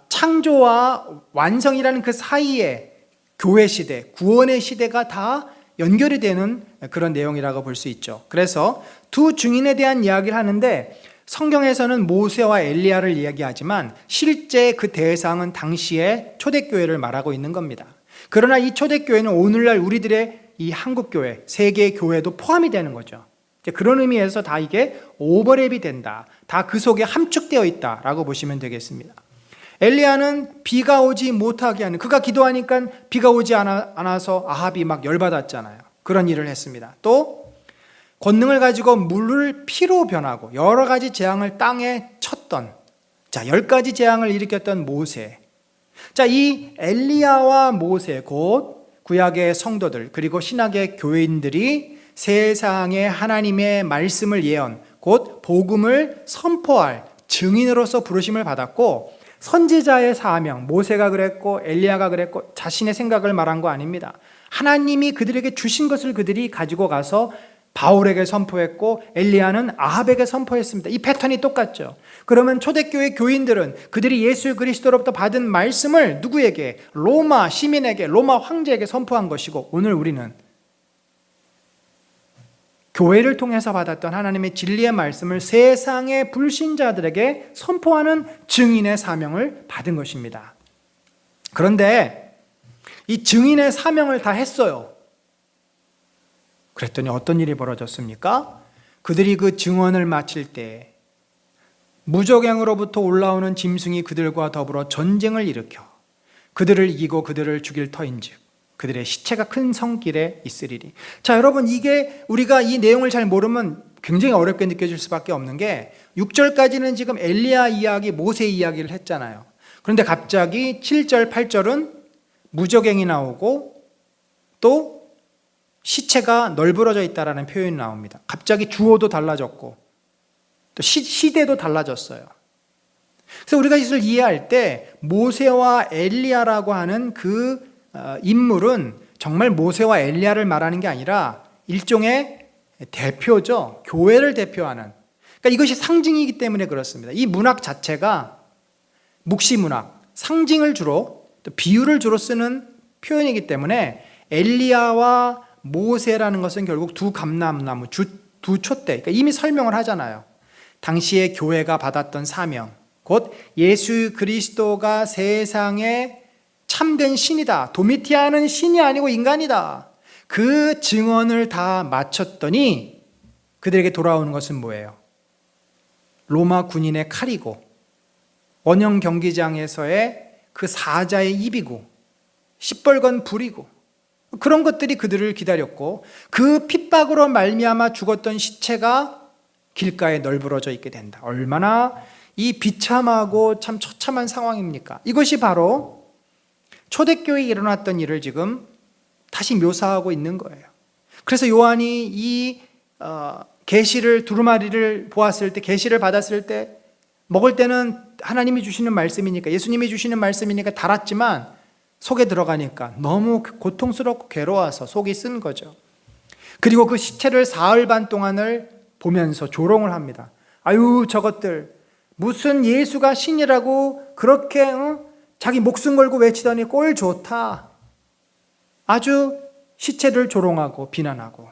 창조와 완성이라는 그 사이에 교회 시대, 구원의 시대가 다 연결이 되는 그런 내용이라고 볼 수 있죠. 그래서 두 증인에 대한 이야기를 하는데 성경에서는 모세와 엘리야를 이야기하지만 실제 그 대상은 당시의 초대교회를 말하고 있는 겁니다. 그러나 이 초대교회는 오늘날 우리들의 이 한국교회, 세계교회도 포함이 되는 거죠. 그런 의미에서 다 이게 오버랩이 된다. 다 그 속에 함축되어 있다라고 보시면 되겠습니다. 엘리야는 비가 오지 못하게 하는, 그가 기도하니까 비가 오지 않아서 아합이 막 열받았잖아요. 그런 일을 했습니다. 또 권능을 가지고 물을 피로 변하고 여러 가지 재앙을 땅에 쳤던, 10가지 재앙을 일으켰던 모세. 이 엘리야와 모세, 곧 구약의 성도들 그리고 신약의 교인들이 세상에 하나님의 말씀을 예언, 곧 복음을 선포할 증인으로서 부르심을 받았고, 선지자의 사명, 모세가 그랬고 엘리야가 그랬고 자신의 생각을 말한 거 아닙니다. 하나님이 그들에게 주신 것을 그들이 가지고 가서 바울에게 선포했고 엘리야는 아합에게 선포했습니다. 이 패턴이 똑같죠. 그러면 초대교회 교인들은 그들이 예수 그리스도로부터 받은 말씀을 누구에게? 로마 시민에게, 로마 황제에게 선포한 것이고, 오늘 우리는 교회를 통해서 받았던 하나님의 진리의 말씀을 세상의 불신자들에게 선포하는 증인의 사명을 받은 것입니다. 그런데 이 증인의 사명을 다 했어요. 그랬더니 어떤 일이 벌어졌습니까? 그들이 그 증언을 마칠 때 무적행으로부터 올라오는 짐승이 그들과 더불어 전쟁을 일으켜 그들을 이기고 그들을 죽일 터인즉 그들의 시체가 큰 성길에 있으리리. 여러분, 이게 우리가 이 내용을 잘 모르면 굉장히 어렵게 느껴질 수밖에 없는 게 6절까지는 지금 엘리야 이야기, 모세 이야기를 했잖아요. 그런데 갑자기 7절, 8절은 무적행이 나오고 또 시체가 널브러져 있다라는 표현이 나옵니다. 갑자기 주어도 달라졌고 또 시대도 달라졌어요. 그래서 우리가 이것을 이해할 때 모세와 엘리야라고 하는 그 인물은 정말 모세와 엘리야를 말하는 게 아니라 일종의 대표죠. 교회를 대표하는. 그러니까 이것이 상징이기 때문에 그렇습니다. 이 문학 자체가 묵시문학, 상징을 주로, 또 비유를 주로 쓰는 표현이기 때문에 엘리야와 모세라는 것은 결국 두 감람나무, 두 촛대, 그러니까 이미 설명을 하잖아요. 당시의 교회가 받았던 사명, 곧 예수 그리스도가 세상에 참된 신이다. 도미티아는 신이 아니고 인간이다. 그 증언을 다 마쳤더니 그들에게 돌아오는 것은 뭐예요? 로마 군인의 칼이고 원형 경기장에서의 그 사자의 입이고 시뻘건 불이고 그런 것들이 그들을 기다렸고, 그 핍박으로 말미암아 죽었던 시체가 길가에 널브러져 있게 된다. 얼마나 이 비참하고 참 처참한 상황입니까? 이것이 바로 초대교회에 일어났던 일을 지금 다시 묘사하고 있는 거예요. 그래서 요한이 이 계시를, 두루마리를 보았을 때, 계시를 받았을 때, 먹을 때는 하나님이 주시는 말씀이니까, 예수님이 주시는 말씀이니까 달았지만 속에 들어가니까 너무 고통스럽고 괴로워서 속이 쓴 거죠. 그리고 그 시체를 사흘 반 동안을 보면서 조롱을 합니다. 아유, 저것들 무슨 예수가 신이라고 그렇게 자기 목숨 걸고 외치더니 꼴 좋다. 아주 시체를 조롱하고 비난하고,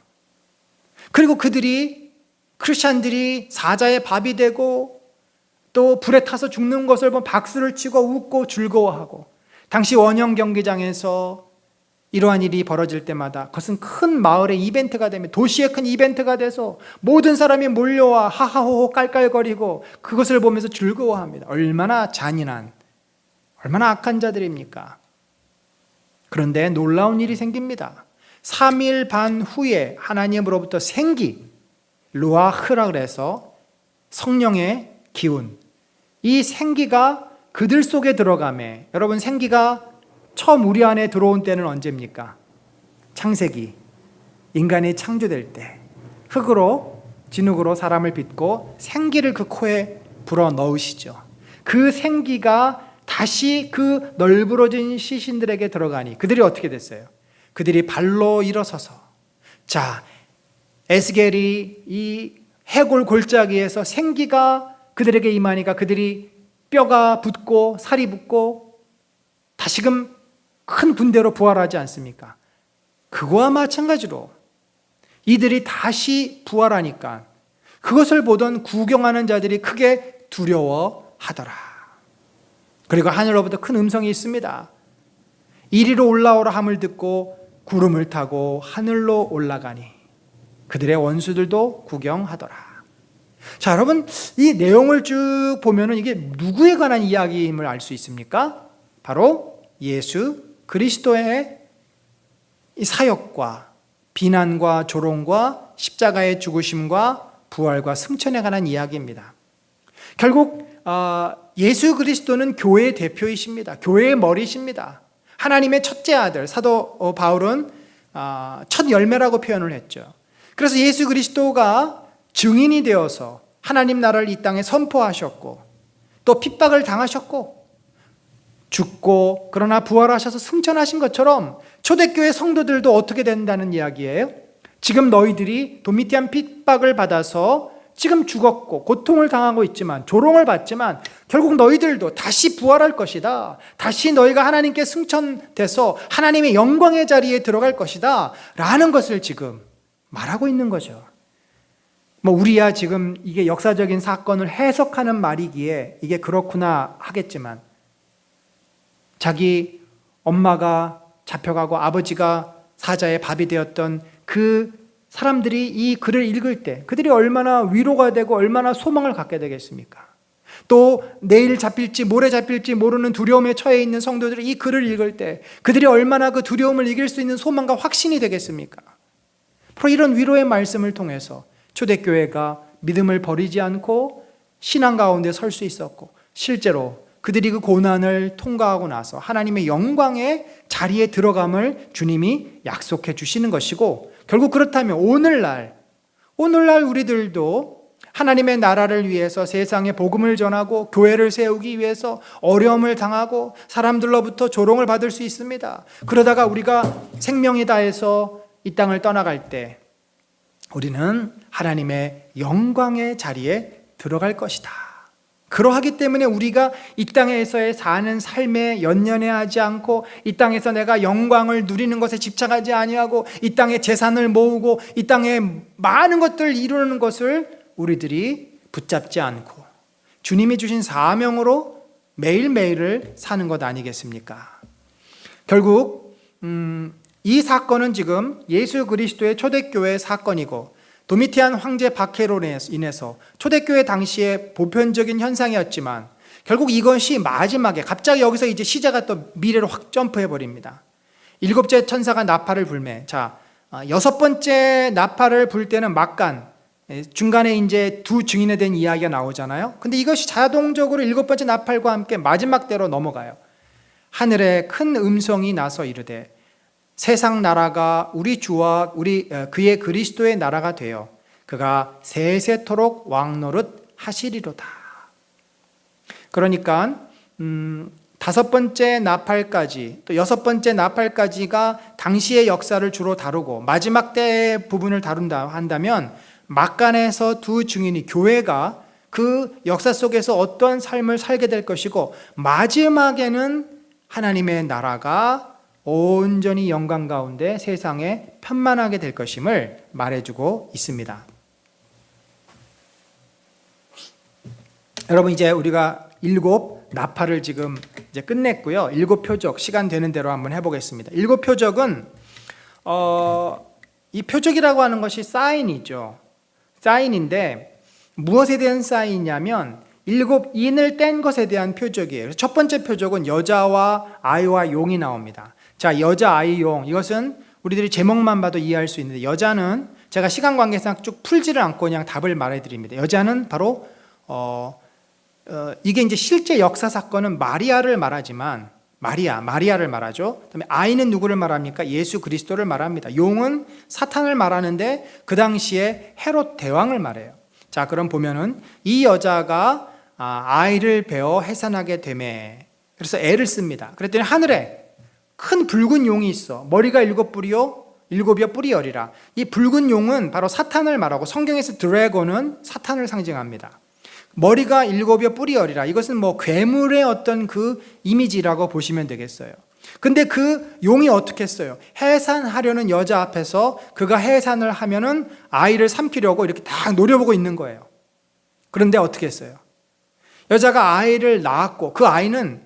그리고 그들이, 크리스찬들이 사자의 밥이 되고 또 불에 타서 죽는 것을 보면 박수를 치고 웃고 즐거워하고, 당시 원형 경기장에서 이러한 일이 벌어질 때마다 그것은 큰 마을의 이벤트가 되며 도시의 큰 이벤트가 돼서 모든 사람이 몰려와 하하호호 깔깔거리고 그것을 보면서 즐거워합니다. 얼마나 잔인한, 얼마나 악한 자들입니까? 그런데 놀라운 일이 생깁니다. 3일 반 후에 하나님으로부터 생기, 루아흐라 그래서 성령의 기운, 이 생기가 그들 속에 들어가매, 여러분 생기가 처음 우리 안에 들어온 때는 언제입니까? 창세기, 인간이 창조될 때 흙으로 진흙으로 사람을 빚고 생기를 그 코에 불어 넣으시죠. 그 생기가 다시 그 널브러진 시신들에게 들어가니 그들이 어떻게 됐어요? 그들이 발로 일어서서, 자, 에스겔이 이 해골 골짜기에서 생기가 그들에게 임하니까 그들이 뼈가 붙고 살이 붙고 다시금 큰 군대로 부활하지 않습니까? 그거와 마찬가지로 이들이 다시 부활하니까 그것을 보던 구경하는 자들이 크게 두려워하더라. 그리고 하늘로부터 큰 음성이 있습니다. 이리로 올라오라 함을 듣고 구름을 타고 하늘로 올라가니 그들의 원수들도 구경하더라. 자, 여러분, 이 내용을 쭉 보면은 이게 누구에 관한 이야기임을 알 수 있습니까? 바로 예수 그리스도의 이 사역과 비난과 조롱과 십자가의 죽으심과 부활과 승천에 관한 이야기입니다. 결국 예수 그리스도는 교회의 대표이십니다. 교회의 머리십니다. 하나님의 첫째 아들, 사도 바울은 첫 열매라고 표현을 했죠. 그래서 예수 그리스도가 증인이 되어서 하나님 나라를 이 땅에 선포하셨고 또 핍박을 당하셨고 죽고 그러나 부활하셔서 승천하신 것처럼 초대교회 성도들도 어떻게 된다는 이야기예요? 지금 너희들이 도미티안 핍박을 받아서 지금 죽었고 고통을 당하고 있지만, 조롱을 받지만 결국 너희들도 다시 부활할 것이다. 다시 너희가 하나님께 승천돼서 하나님의 영광의 자리에 들어갈 것이다 라는 것을 지금 말하고 있는 거죠. 우리야 지금 이게 역사적인 사건을 해석하는 말이기에 이게 그렇구나 하겠지만, 자기 엄마가 잡혀가고 아버지가 사자의 밥이 되었던 그 사람들이 이 글을 읽을 때 그들이 얼마나 위로가 되고 얼마나 소망을 갖게 되겠습니까? 또 내일 잡힐지 모레 잡힐지 모르는 두려움에 처해 있는 성도들이 이 글을 읽을 때 그들이 얼마나 그 두려움을 이길 수 있는 소망과 확신이 되겠습니까? 바로 이런 위로의 말씀을 통해서 초대교회가 믿음을 버리지 않고 신앙 가운데 설 수 있었고, 실제로 그들이 그 고난을 통과하고 나서 하나님의 영광의 자리에 들어감을 주님이 약속해 주시는 것이고, 결국 그렇다면 오늘날 우리들도 하나님의 나라를 위해서 세상에 복음을 전하고 교회를 세우기 위해서 어려움을 당하고 사람들로부터 조롱을 받을 수 있습니다. 그러다가 우리가 생명이 다해서 이 땅을 떠나갈 때 우리는 하나님의 영광의 자리에 들어갈 것이다. 그러하기 때문에 우리가 이 땅에서의 사는 삶에 연연해하지 않고, 이 땅에서 내가 영광을 누리는 것에 집착하지 아니하고, 이 땅에 재산을 모으고 이 땅에 많은 것들을 이루는 것을 우리들이 붙잡지 않고 주님이 주신 사명으로 매일매일을 사는 것 아니겠습니까? 결국 이 사건은 지금 예수 그리스도의 초대교회 사건이고, 도미티안 황제 박해로 인해서 초대교회 당시의 보편적인 현상이었지만 결국 이것이 마지막에 갑자기 여기서 이제 시제가 또 미래로 확 점프해 버립니다. 7째 천사가 나팔을 불매. 자, 6번째 나팔을 불 때는 막간, 중간에 이제 두 증인에 대한 이야기가 나오잖아요. 근데 이것이 자동적으로 7번째 나팔과 함께 마지막 때로 넘어가요. 하늘에 큰 음성이 나서 이르되 세상 나라가 우리 주와 그의 그리스도의 나라가 되어 그가 세세토록 왕노릇 하시리로다. 그러니까 5번째 나팔까지, 또 6번째 나팔까지가 당시의 역사를 주로 다루고 마지막 때의 부분을 다룬다 한다면 막간에서 두 증인이 교회가 그 역사 속에서 어떤 삶을 살게 될 것이고 마지막에는 하나님의 나라가 온전히 영광 가운데 세상에 편만하게 될 것임을 말해주고 있습니다. 여러분, 이제 우리가 7 나팔을 지금 이제 끝냈고요. 7 표적 시간 되는 대로 한번 해보겠습니다. 7 표적은 이 표적이라고 하는 것이 사인이죠. 사인인데 무엇에 대한 사인이냐면 7 인을 뗀 것에 대한 표적이에요. 첫 번째 표적은 여자와 아이와 용이 나옵니다. 자, 여자, 아이, 용, 이것은 우리들이 제목만 봐도 이해할 수 있는데 여자는 제가 시간 관계상 쭉 풀지를 않고 그냥 답을 말해드립니다. 여자는 바로 이게 이제 실제 역사 사건은 마리아를 말하지만 마리아를 말하죠. 그다음에 아이는 누구를 말합니까? 예수 그리스도를 말합니다. 용은 사탄을 말하는데 그 당시에 헤롯 대왕을 말해요. 자, 그럼 보면은 이 여자가 아이를 베어 해산하게 되매, 그래서 애를 씁니다. 그랬더니 하늘에 큰 붉은 용이 있어. 머리가 7뿔이요, 7이여 뿔이 열이라. 이 붉은 용은 바로 사탄을 말하고 성경에서 드래곤은 사탄을 상징합니다. 머리가 7이여 뿔이 열이라. 이것은 뭐 괴물의 어떤 그 이미지라고 보시면 되겠어요. 근데 그 용이 어떻게 했어요? 해산하려는 여자 앞에서 그가 해산을 하면은 아이를 삼키려고 이렇게 딱 노려보고 있는 거예요. 그런데 어떻게 했어요? 여자가 아이를 낳았고 그 아이는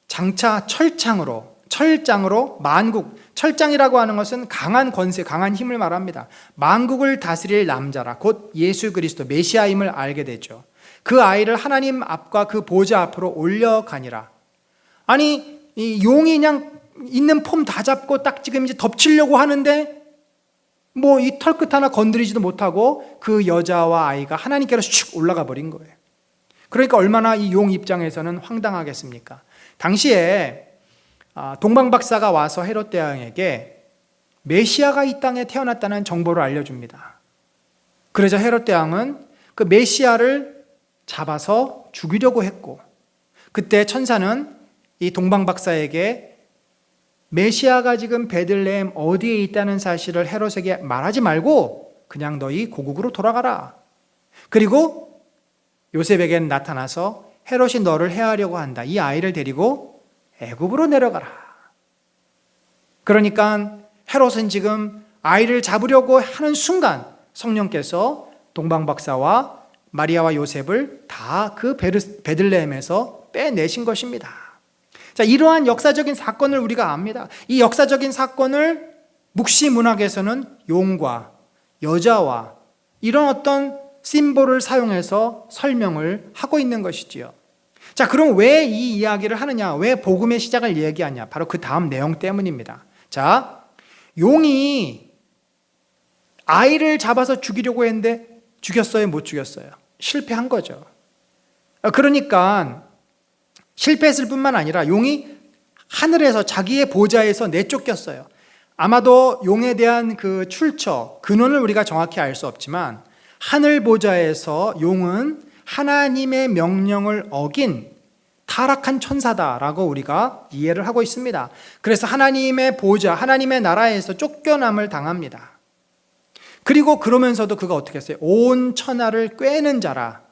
장차 철장으로 만국, 철장이라고 하는 것은 강한 권세, 강한 힘을 말합니다. 만국을 다스릴 남자라, 곧 예수 그리스도 메시아임을 알게 되죠. 그 아이를 하나님 앞과 그 보좌 앞으로 올려가니라. 아니, 이 용이 그냥 있는 폼 다 잡고 딱 지금 이제 덮치려고 하는데 뭐 이 털끝 하나 건드리지도 못하고 그 여자와 아이가 하나님께로 슉 올라가 버린 거예요. 그러니까 얼마나 이 용 입장에서는 황당하겠습니까? 당시에 동방박사가 와서 헤롯 대왕에게 메시아가 이 땅에 태어났다는 정보를 알려줍니다. 그래서 헤롯 대왕은 그 메시아를 잡아서 죽이려고 했고, 그때 천사는 이 동방박사에게 메시아가 지금 베들레헴 어디에 있다는 사실을 헤롯에게 말하지 말고 그냥 너희 고국으로 돌아가라. 그리고 요셉에게는 나타나서 헤롯이 너를 해하려고 한다. 이 아이를 데리고 애굽으로 내려가라. 그러니까 헤롯은 지금 아이를 잡으려고 하는 순간 성령께서 동방박사와 마리아와 요셉을 다 그 베들레헴에서 빼내신 것입니다. 자, 이러한 역사적인 사건을 우리가 압니다. 이 역사적인 사건을 묵시문학에서는 용과 여자와 이런 어떤 심볼을 사용해서 설명을 하고 있는 것이지요. 자, 그럼 왜 이 이야기를 하느냐? 왜 복음의 시작을 얘기하냐? 바로 그 다음 내용 때문입니다. 자, 용이 아이를 잡아서 죽이려고 했는데 죽였어요? 못 죽였어요? 실패한 거죠. 그러니까 실패했을 뿐만 아니라 용이 하늘에서 자기의 보좌에서 내쫓겼어요. 아마도 용에 대한 그 출처, 근원을 우리가 정확히 알 수 없지만 하늘 보좌에서 용은 하나님의 명령을 어긴 타락한 천사다라고 우리가 이해를 하고 있습니다. 그래서 하나님의 보좌, 하나님의 나라에서 쫓겨남을 당합니다. 그리고 그러면서도 그가 어떻게 했어요? 온 천하를 꿰는 자라.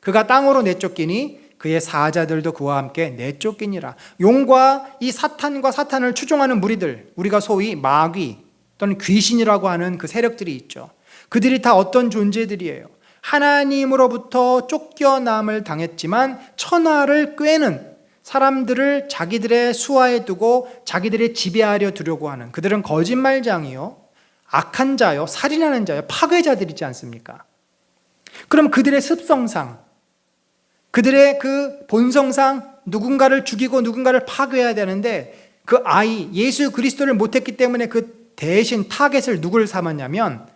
그가 땅으로 내쫓기니 그의 사자들도 그와 함께 내쫓기니라. 용과 이 사탄과 사탄을 추종하는 무리들, 우리가 소위 마귀 또는 귀신이라고 하는 그 세력들이 있죠. 그들이 다 어떤 존재들이에요? 하나님으로부터 쫓겨남을 당했지만 천하를 꿰는 사람들을 자기들의 수하에 두고 자기들의 지배하려 두려고 하는, 그들은 거짓말장이요, 악한 자요, 살인하는 자요, 파괴자들이지 않습니까? 그럼 그들의 습성상, 그들의 그 본성상 누군가를 죽이고 누군가를 파괴해야 되는데 그 아이 예수 그리스도를 못했기 때문에 그 대신 타겟을 누구를 삼았냐면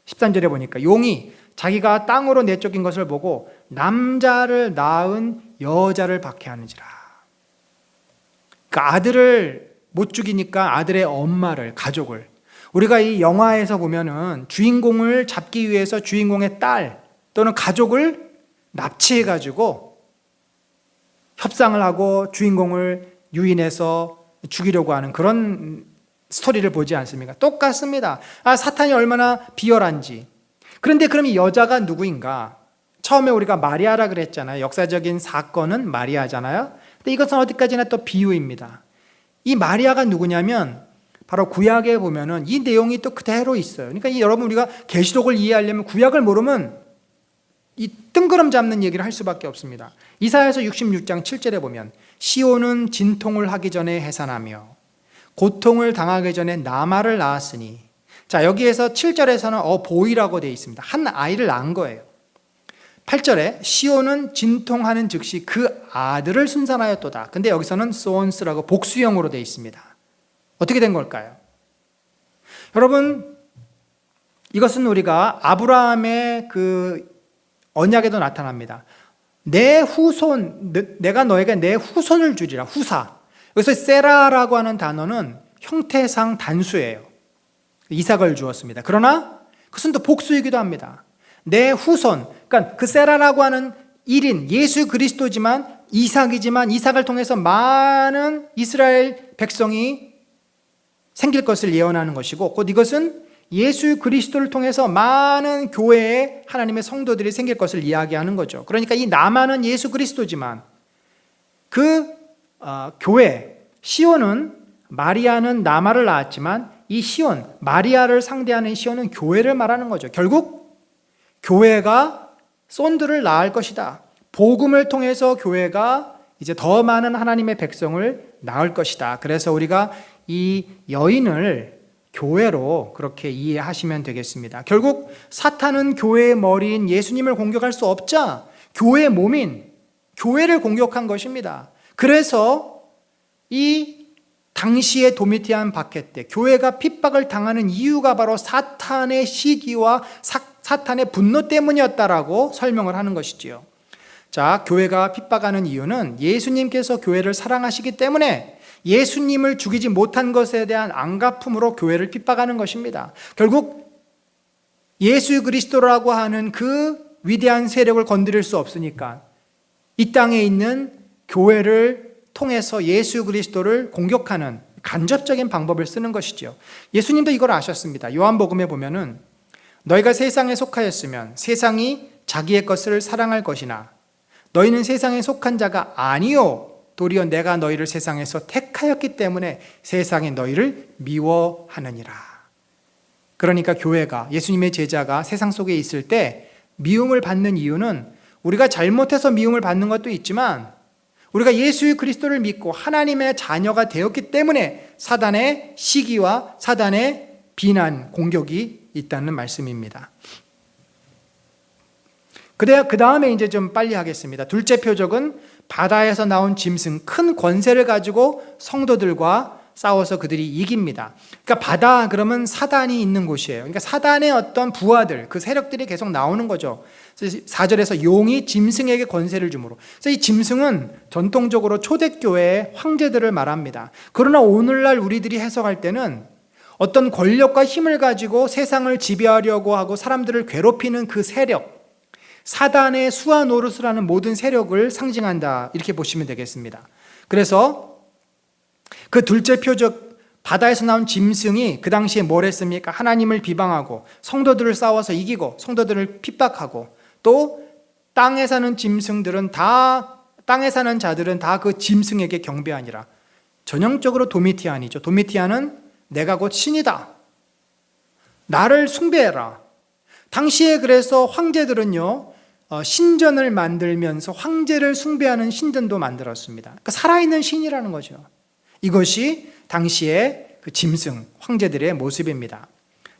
13절에 보니까 용이 자기가 땅으로 내쫓긴 것을 보고 남자를 낳은 여자를 박해하는지라. 그 아들을 못 죽이니까 아들의 엄마를, 가족을, 우리가 이 영화에서 보면은 주인공을 잡기 위해서 주인공의 딸 또는 가족을 납치해가지고 협상을 하고 주인공을 유인해서 죽이려고 하는 그런 스토리를 보지 않습니까? 똑같습니다. 사탄이 얼마나 비열한지. 그런데 그럼 이 여자가 누구인가? 처음에 우리가 마리아라 그랬잖아요. 역사적인 사건은 마리아잖아요. 근데 이것은 어디까지나 또 비유입니다. 이 마리아가 누구냐면 바로 구약에 보면은 이 내용이 또 그대로 있어요. 그러니까 여러분 우리가 계시록을 이해하려면 구약을 모르면 이 뜬구름 잡는 얘기를 할 수밖에 없습니다. 이사야서 66장 7절에 보면 시온은 진통을 하기 전에 해산하며 고통을 당하기 전에 나마를 낳았으니, 자 여기에서 7절에서는 보이라고 되어 있습니다. 한 아이를 낳은 거예요. 8절에 시온은 진통하는 즉시 그 아들을 순산하였도다. 근데 여기서는 소온스라고 복수형으로 되어 있습니다. 어떻게 된 걸까요? 여러분, 이것은 우리가 아브라함의 그 언약에도 나타납니다. 내 후손, 내가 너에게 내 후손을 주리라. 후사. 여기서 세라라고 하는 단어는 형태상 단수예요. 이삭을 주었습니다. 그러나 그것은 또 복수이기도 합니다. 내 후손, 그러니까 그 세라라고 하는 1인 예수 그리스도지만 이삭이지만 이삭을 통해서 많은 이스라엘 백성이 생길 것을 예언하는 것이고, 곧 이것은 예수 그리스도를 통해서 많은 교회에 하나님의 성도들이 생길 것을 이야기하는 거죠. 그러니까 이 나만은 예수 그리스도지만 그 교회 시온은, 마리아는 나마를 낳았지만 이 시온, 마리아를 상대하는 시온은 교회를 말하는 거죠. 결국 교회가 손들을 낳을 것이다. 복음을 통해서 교회가 이제 더 많은 하나님의 백성을 낳을 것이다. 그래서 우리가 이 여인을 교회로 그렇게 이해하시면 되겠습니다. 결국 사탄은 교회의 머리인 예수님을 공격할 수 없자 교회의 몸인 교회를 공격한 것입니다. 그래서 이 당시의 도미티안 박해 때 교회가 핍박을 당하는 이유가 바로 사탄의 시기와 사탄의 분노 때문이었다라고 설명을 하는 것이지요. 자, 교회가 핍박하는 이유는 예수님께서 교회를 사랑하시기 때문에 예수님을 죽이지 못한 것에 대한 안갚음으로 교회를 핍박하는 것입니다. 결국 예수 그리스도라고 하는 그 위대한 세력을 건드릴 수 없으니까 이 땅에 있는 교회를 통해서 예수 그리스도를 공격하는 간접적인 방법을 쓰는 것이죠. 예수님도 이걸 아셨습니다. 요한복음에 보면은 너희가 세상에 속하였으면 세상이 자기의 것을 사랑할 것이나 너희는 세상에 속한 자가 아니요 도리어 내가 너희를 세상에서 택하였기 때문에 세상이 너희를 미워하느니라. 그러니까 교회가, 예수님의 제자가 세상 속에 있을 때 미움을 받는 이유는 우리가 잘못해서 미움을 받는 것도 있지만 우리가 예수 그리스도를 믿고 하나님의 자녀가 되었기 때문에 사단의 시기와 사단의 비난, 공격이 있다는 말씀입니다. 그 다음에 이제 좀 빨리 하겠습니다. 둘째 표적은 바다에서 나온 짐승, 큰 권세를 가지고 성도들과 싸워서 그들이 이깁니다. 그러니까 바다 그러면 사단이 있는 곳이에요. 그러니까 사단의 어떤 부하들, 그 세력들이 계속 나오는 거죠. 4절에서 용이 짐승에게 권세를 주므로. 그래서 이 짐승은 전통적으로 초대교회의 황제들을 말합니다. 그러나 오늘날 우리들이 해석할 때는 어떤 권력과 힘을 가지고 세상을 지배하려고 하고 사람들을 괴롭히는 그 세력, 사단의 수와 노릇을 하는 모든 세력을 상징한다, 이렇게 보시면 되겠습니다. 그래서 그 둘째 표적, 바다에서 나온 짐승이 그 당시에 뭘 했습니까? 하나님을 비방하고 성도들을 싸워서 이기고 성도들을 핍박하고, 또 땅에 사는 짐승들은 다, 땅에 사는 자들은 다 그 짐승에게 경배하니라. 전형적으로 도미티안이죠. 도미티안은 내가 곧 신이다, 나를 숭배해라. 당시에 그래서 황제들은요, 신전을 만들면서 황제를 숭배하는 신전도 만들었습니다. 그러니까 살아있는 신이라는 거죠. 이것이 당시의 그 짐승, 황제들의 모습입니다.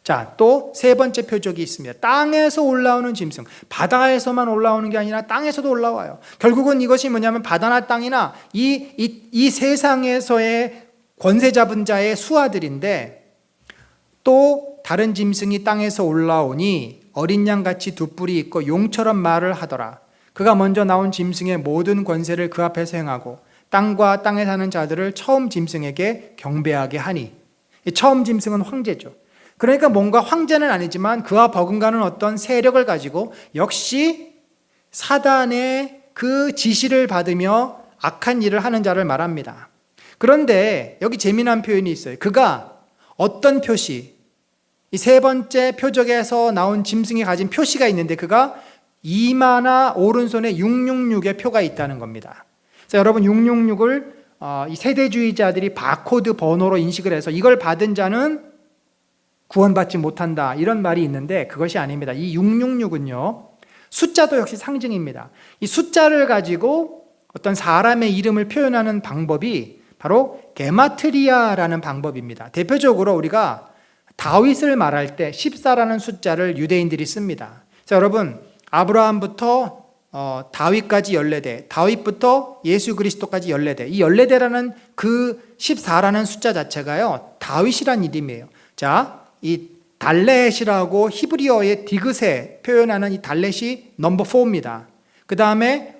자, 또 세 번째 표적이 있습니다. 땅에서 올라오는 짐승. 바다에서만 올라오는 게 아니라 땅에서도 올라와요. 결국은 이것이 뭐냐면 바다나 땅이나 이 세상에서의 권세 잡은 자의 수하들인데, 또 다른 짐승이 땅에서 올라오니 어린 양같이 두 뿔이 있고 용처럼 말을 하더라. 그가 먼저 나온 짐승의 모든 권세를 그 앞에서 행하고 땅과 땅에 사는 자들을 처음 짐승에게 경배하게 하니. 처음 짐승은 황제죠. 그러니까 뭔가 황제는 아니지만 그와 버금가는 어떤 세력을 가지고 역시 사단의 그 지시를 받으며 악한 일을 하는 자를 말합니다. 그런데 여기 재미난 표현이 있어요. 그가 어떤 표시, 이 세 번째 표적에서 나온 짐승이 가진 표시가 있는데 그가 이마나 오른손에 666의 표가 있다는 겁니다. 그래서 여러분 666을 이 세대주의자들이 바코드 번호로 인식을 해서 이걸 받은 자는 구원받지 못한다 이런 말이 있는데 그것이 아닙니다. 이 666은요 숫자도 역시 상징입니다. 이 숫자를 가지고 어떤 사람의 이름을 표현하는 방법이 바로 게마트리아라는 방법입니다. 대표적으로 우리가 다윗을 말할 때 14라는 숫자를 유대인들이 씁니다. 자, 여러분 아브라함부터 다윗까지 14대, 다윗부터 예수 그리스도까지 14대, 이 14대라는 그 14라는 숫자 자체가요 다윗이란 이름이에요. 자, 이 달렛이라고 히브리어의 디귿에 표현하는 이 달렛이 넘버 4입니다. 그 다음에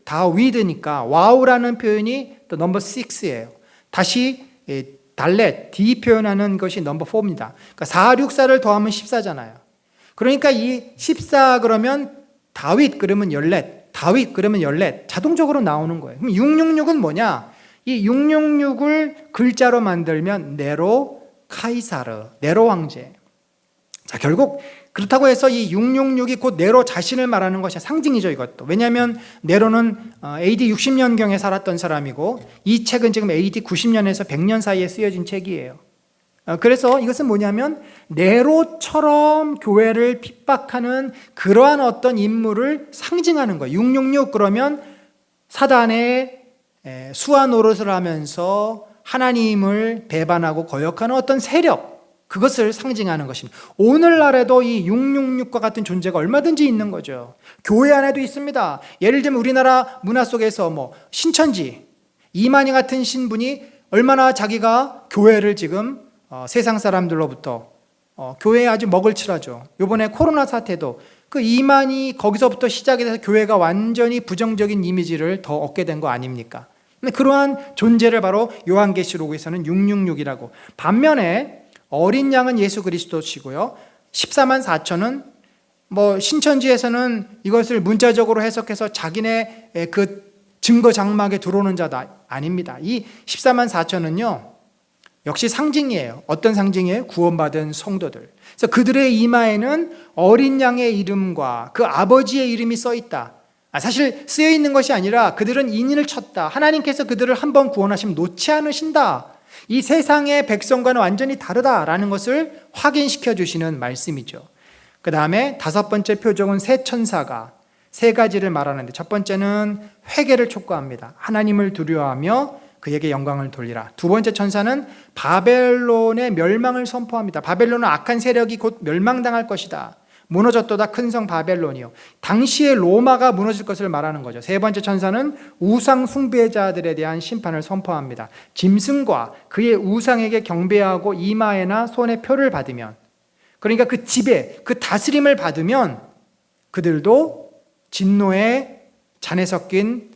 다윗이니까 와우라는 표현이 또 넘버 6예요. 다시 달렛, D 표현하는 것이 넘버 4입니다. 그러니까 4, 6, 4를 더하면 14잖아요. 그러니까 이 14 그러면 다윗 그러면 14, 다윗 그러면 14 자동적으로 나오는 거예요. 그럼 666은 뭐냐? 이 666을 글자로 만들면 네로 카이사르, 네로 황제. 자, 결국 그렇다고 해서 이 666이 곧 네로 자신을 말하는 것이 상징이죠, 이것도. 왜냐하면 네로는 AD 60년경에 살았던 사람이고 이 책은 지금 AD 90년에서 100년 사이에 쓰여진 책이에요. 그래서 이것은 뭐냐면 네로처럼 교회를 핍박하는 그러한 어떤 인물을 상징하는 거예요. 666 그러면 사단의 수화 노릇을 하면서 하나님을 배반하고 거역하는 어떤 세력, 그것을 상징하는 것입니다. 오늘날에도 이 666과 같은 존재가 얼마든지 있는 거죠. 교회 안에도 있습니다. 예를 들면 우리나라 문화 속에서 신천지 이만희 같은 신분이 얼마나 자기가 교회를 지금 세상 사람들로부터 교회에 아주 먹을 칠하죠. 이번에 코로나 사태도 그 이만희 거기서부터 시작이 돼서 교회가 완전히 부정적인 이미지를 더 얻게 된 거 아닙니까? 그러한 존재를 바로 요한계시록에서는 666이라고. 반면에 어린 양은 예수 그리스도시고요. 14만 4천은 신천지에서는 이것을 문자적으로 해석해서 자기네 그 증거 장막에 들어오는 자다 아닙니다. 이 14만 4천은요 역시 상징이에요. 어떤 상징이에요? 구원받은 성도들. 그래서 그들의 이마에는 어린 양의 이름과 그 아버지의 이름이 써 있다. 사실 쓰여 있는 것이 아니라 그들은 인인을 쳤다. 하나님께서 그들을 한번 구원하시면 놓지 않으신다. 이 세상의 백성과는 완전히 다르다라는 것을 확인시켜 주시는 말씀이죠. 그 다음에 다섯 번째 표적은 세 천사가 세 가지를 말하는데 첫 번째는 회개를 촉구합니다. 하나님을 두려워하며 그에게 영광을 돌리라. 두 번째 천사는 바벨론의 멸망을 선포합니다. 바벨론은 악한 세력이 곧 멸망당할 것이다. 무너졌도다 큰 성 바벨론이요. 당시에 로마가 무너질 것을 말하는 거죠. 세 번째 천사는 우상 숭배자들에 대한 심판을 선포합니다. 짐승과 그의 우상에게 경배하고 이마에나 손에 표를 받으면, 그러니까 그 지배, 그 다스림을 받으면 그들도 진노의 잔에 섞인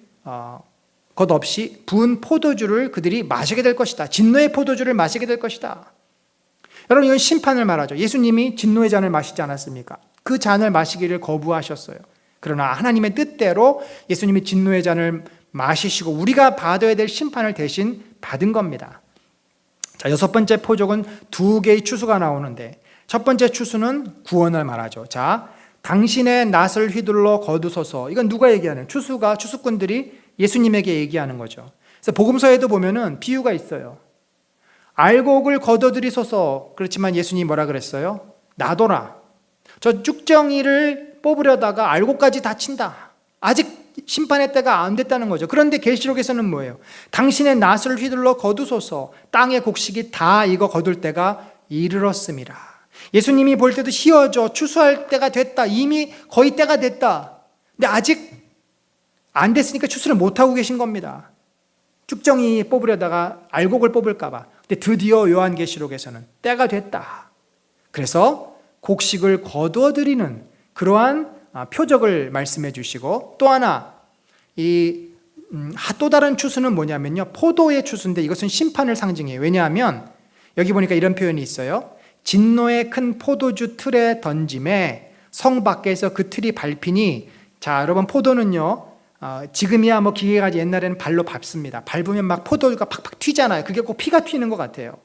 것 없이 부은 포도주를 그들이 마시게 될 것이다. 진노의 포도주를 마시게 될 것이다. 여러분, 이건 심판을 말하죠. 예수님이 진노의 잔을 마시지 않았습니까? 그 잔을 마시기를 거부하셨어요. 그러나 하나님의 뜻대로 예수님이 진노의 잔을 마시시고 우리가 받아야 될 심판을 대신 받은 겁니다. 자, 여섯 번째 표적은 두 개의 추수가 나오는데 첫 번째 추수는 구원을 말하죠. 자, 당신의 낫을 휘둘러 거두소서. 이건 누가 얘기하는? 추수꾼들이 예수님에게 얘기하는 거죠. 그래서 복음서에도 보면은 비유가 있어요. 알곡을 걷어들이소서. 그렇지만 예수님이 뭐라 그랬어요? 놔둬라. 저 쭉정이를 뽑으려다가 알곡까지 다친다. 아직 심판의 때가 안 됐다는 거죠. 그런데 계시록에서는 뭐예요? 당신의 낫을 휘둘러 거두소서. 땅의 곡식이 다 익어 거둘 때가 이르렀습니다. 예수님이 볼 때도 휘어져 추수할 때가 됐다. 이미 거의 때가 됐다. 근데 아직 안 됐으니까 추수를 못하고 계신 겁니다. 쭉정이 뽑으려다가 알곡을 뽑을까 봐. 근데 드디어 요한계시록에서는 때가 됐다. 그래서 곡식을 거두어들이는 그러한 표적을 말씀해 주시고, 또 하나 또 다른 추수는 뭐냐면요, 포도의 추수인데 이것은 심판을 상징해요. 왜냐하면 여기 보니까 이런 표현이 있어요. 진노의 큰 포도주 틀에 던짐에 성 밖에서 그 틀이 밟히니. 자, 여러분, 포도는요 지금이야 뭐 기계가 옛날에는 발로 밟습니다. 밟으면 막 포도주가 팍팍 튀잖아요. 그게 꼭 피가 튀는 것 같아요.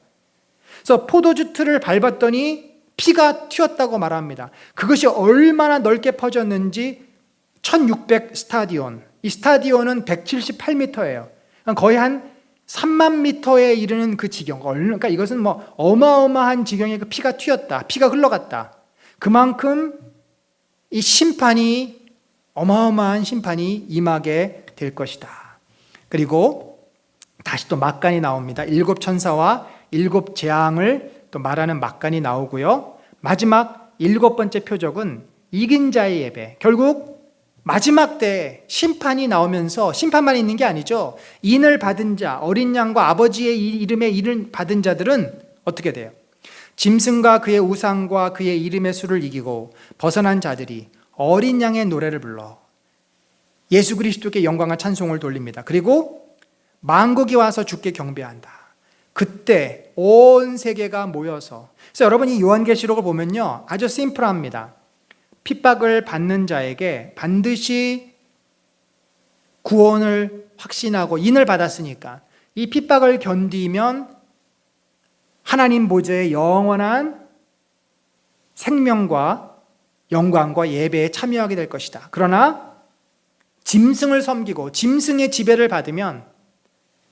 그래서 포도주 틀을 밟았더니 피가 튀었다고 말합니다. 그것이 얼마나 넓게 퍼졌는지 1600 스타디온, 이 스타디온은 178m예요. 거의 한 3만 미터에 이르는 그 지경. 그러니까 이것은 뭐 어마어마한 지경의 그 피가 튀었다, 피가 흘러갔다. 그만큼 이 심판이, 어마어마한 심판이 임하게 될 것이다. 그리고 다시 또 막간이 나옵니다. 7 천사와 7 재앙을 또 말하는 막간이 나오고요. 마지막 7번째 표적은 이긴 자의 예배. 결국 마지막 때 심판이 나오면서, 심판만 있는 게 아니죠. 인을 받은 자, 어린 양과 아버지의 이름에 인을 받은 자들은 어떻게 돼요? 짐승과 그의 우상과 그의 이름의 수를 이기고 벗어난 자들이 어린 양의 노래를 불러 예수 그리스도께 영광과 찬송을 돌립니다. 그리고 만국이 와서 주께 경배한다. 그때 온 세계가 모여서, 그래서 여러분 이 요한계시록을 보면요, 아주 심플합니다. 핍박을 받는 자에게 반드시 구원을 확신하고 인을 받았으니까 이 핍박을 견디면 하나님 보좌의 영원한 생명과 영광과 예배에 참여하게 될 것이다. 그러나 짐승을 섬기고 짐승의 지배를 받으면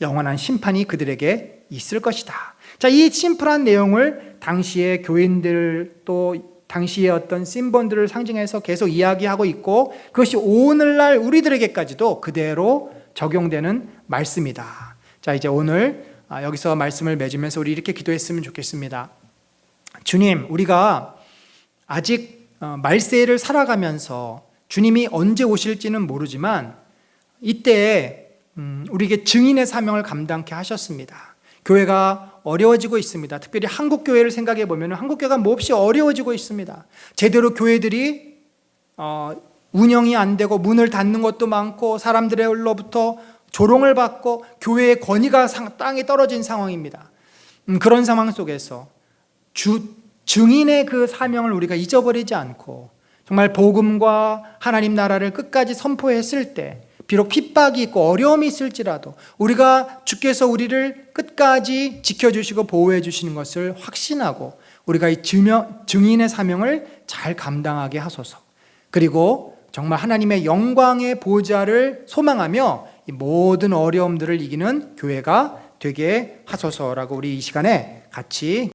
영원한 심판이 그들에게 있을 것이다. 자, 이 심플한 내용을 당시의 교인들, 또 당시의 어떤 심본들을 상징해서 계속 이야기하고 있고, 그것이 오늘날 우리들에게까지도 그대로 적용되는 말씀이다. 자, 이제 오늘 여기서 말씀을 맺으면서 우리 이렇게 기도했으면 좋겠습니다. 주님, 우리가 아직 말세를 살아가면서 주님이 언제 오실지는 모르지만 이때에 우리에게 증인의 사명을 감당케 하셨습니다. 교회가 어려워지고 있습니다. 특별히 한국 교회를 생각해 보면 한국 교회가 몹시 어려워지고 있습니다. 제대로 교회들이 운영이 안 되고 문을 닫는 것도 많고 사람들로부터 조롱을 받고 교회의 권위가 땅에 떨어진 상황입니다. 그런 상황 속에서 증인의 그 사명을 우리가 잊어버리지 않고 정말 복음과 하나님 나라를 끝까지 선포했을 때, 비록 핍박이 있고 어려움이 있을지라도 우리가 주께서 우리를 끝까지 지켜주시고 보호해 주시는 것을 확신하고 우리가 이 증인의 사명을 잘 감당하게 하소서. 그리고 정말 하나님의 영광의 보좌를 소망하며 이 모든 어려움들을 이기는 교회가 되게 하소서라고 우리 이 시간에 같이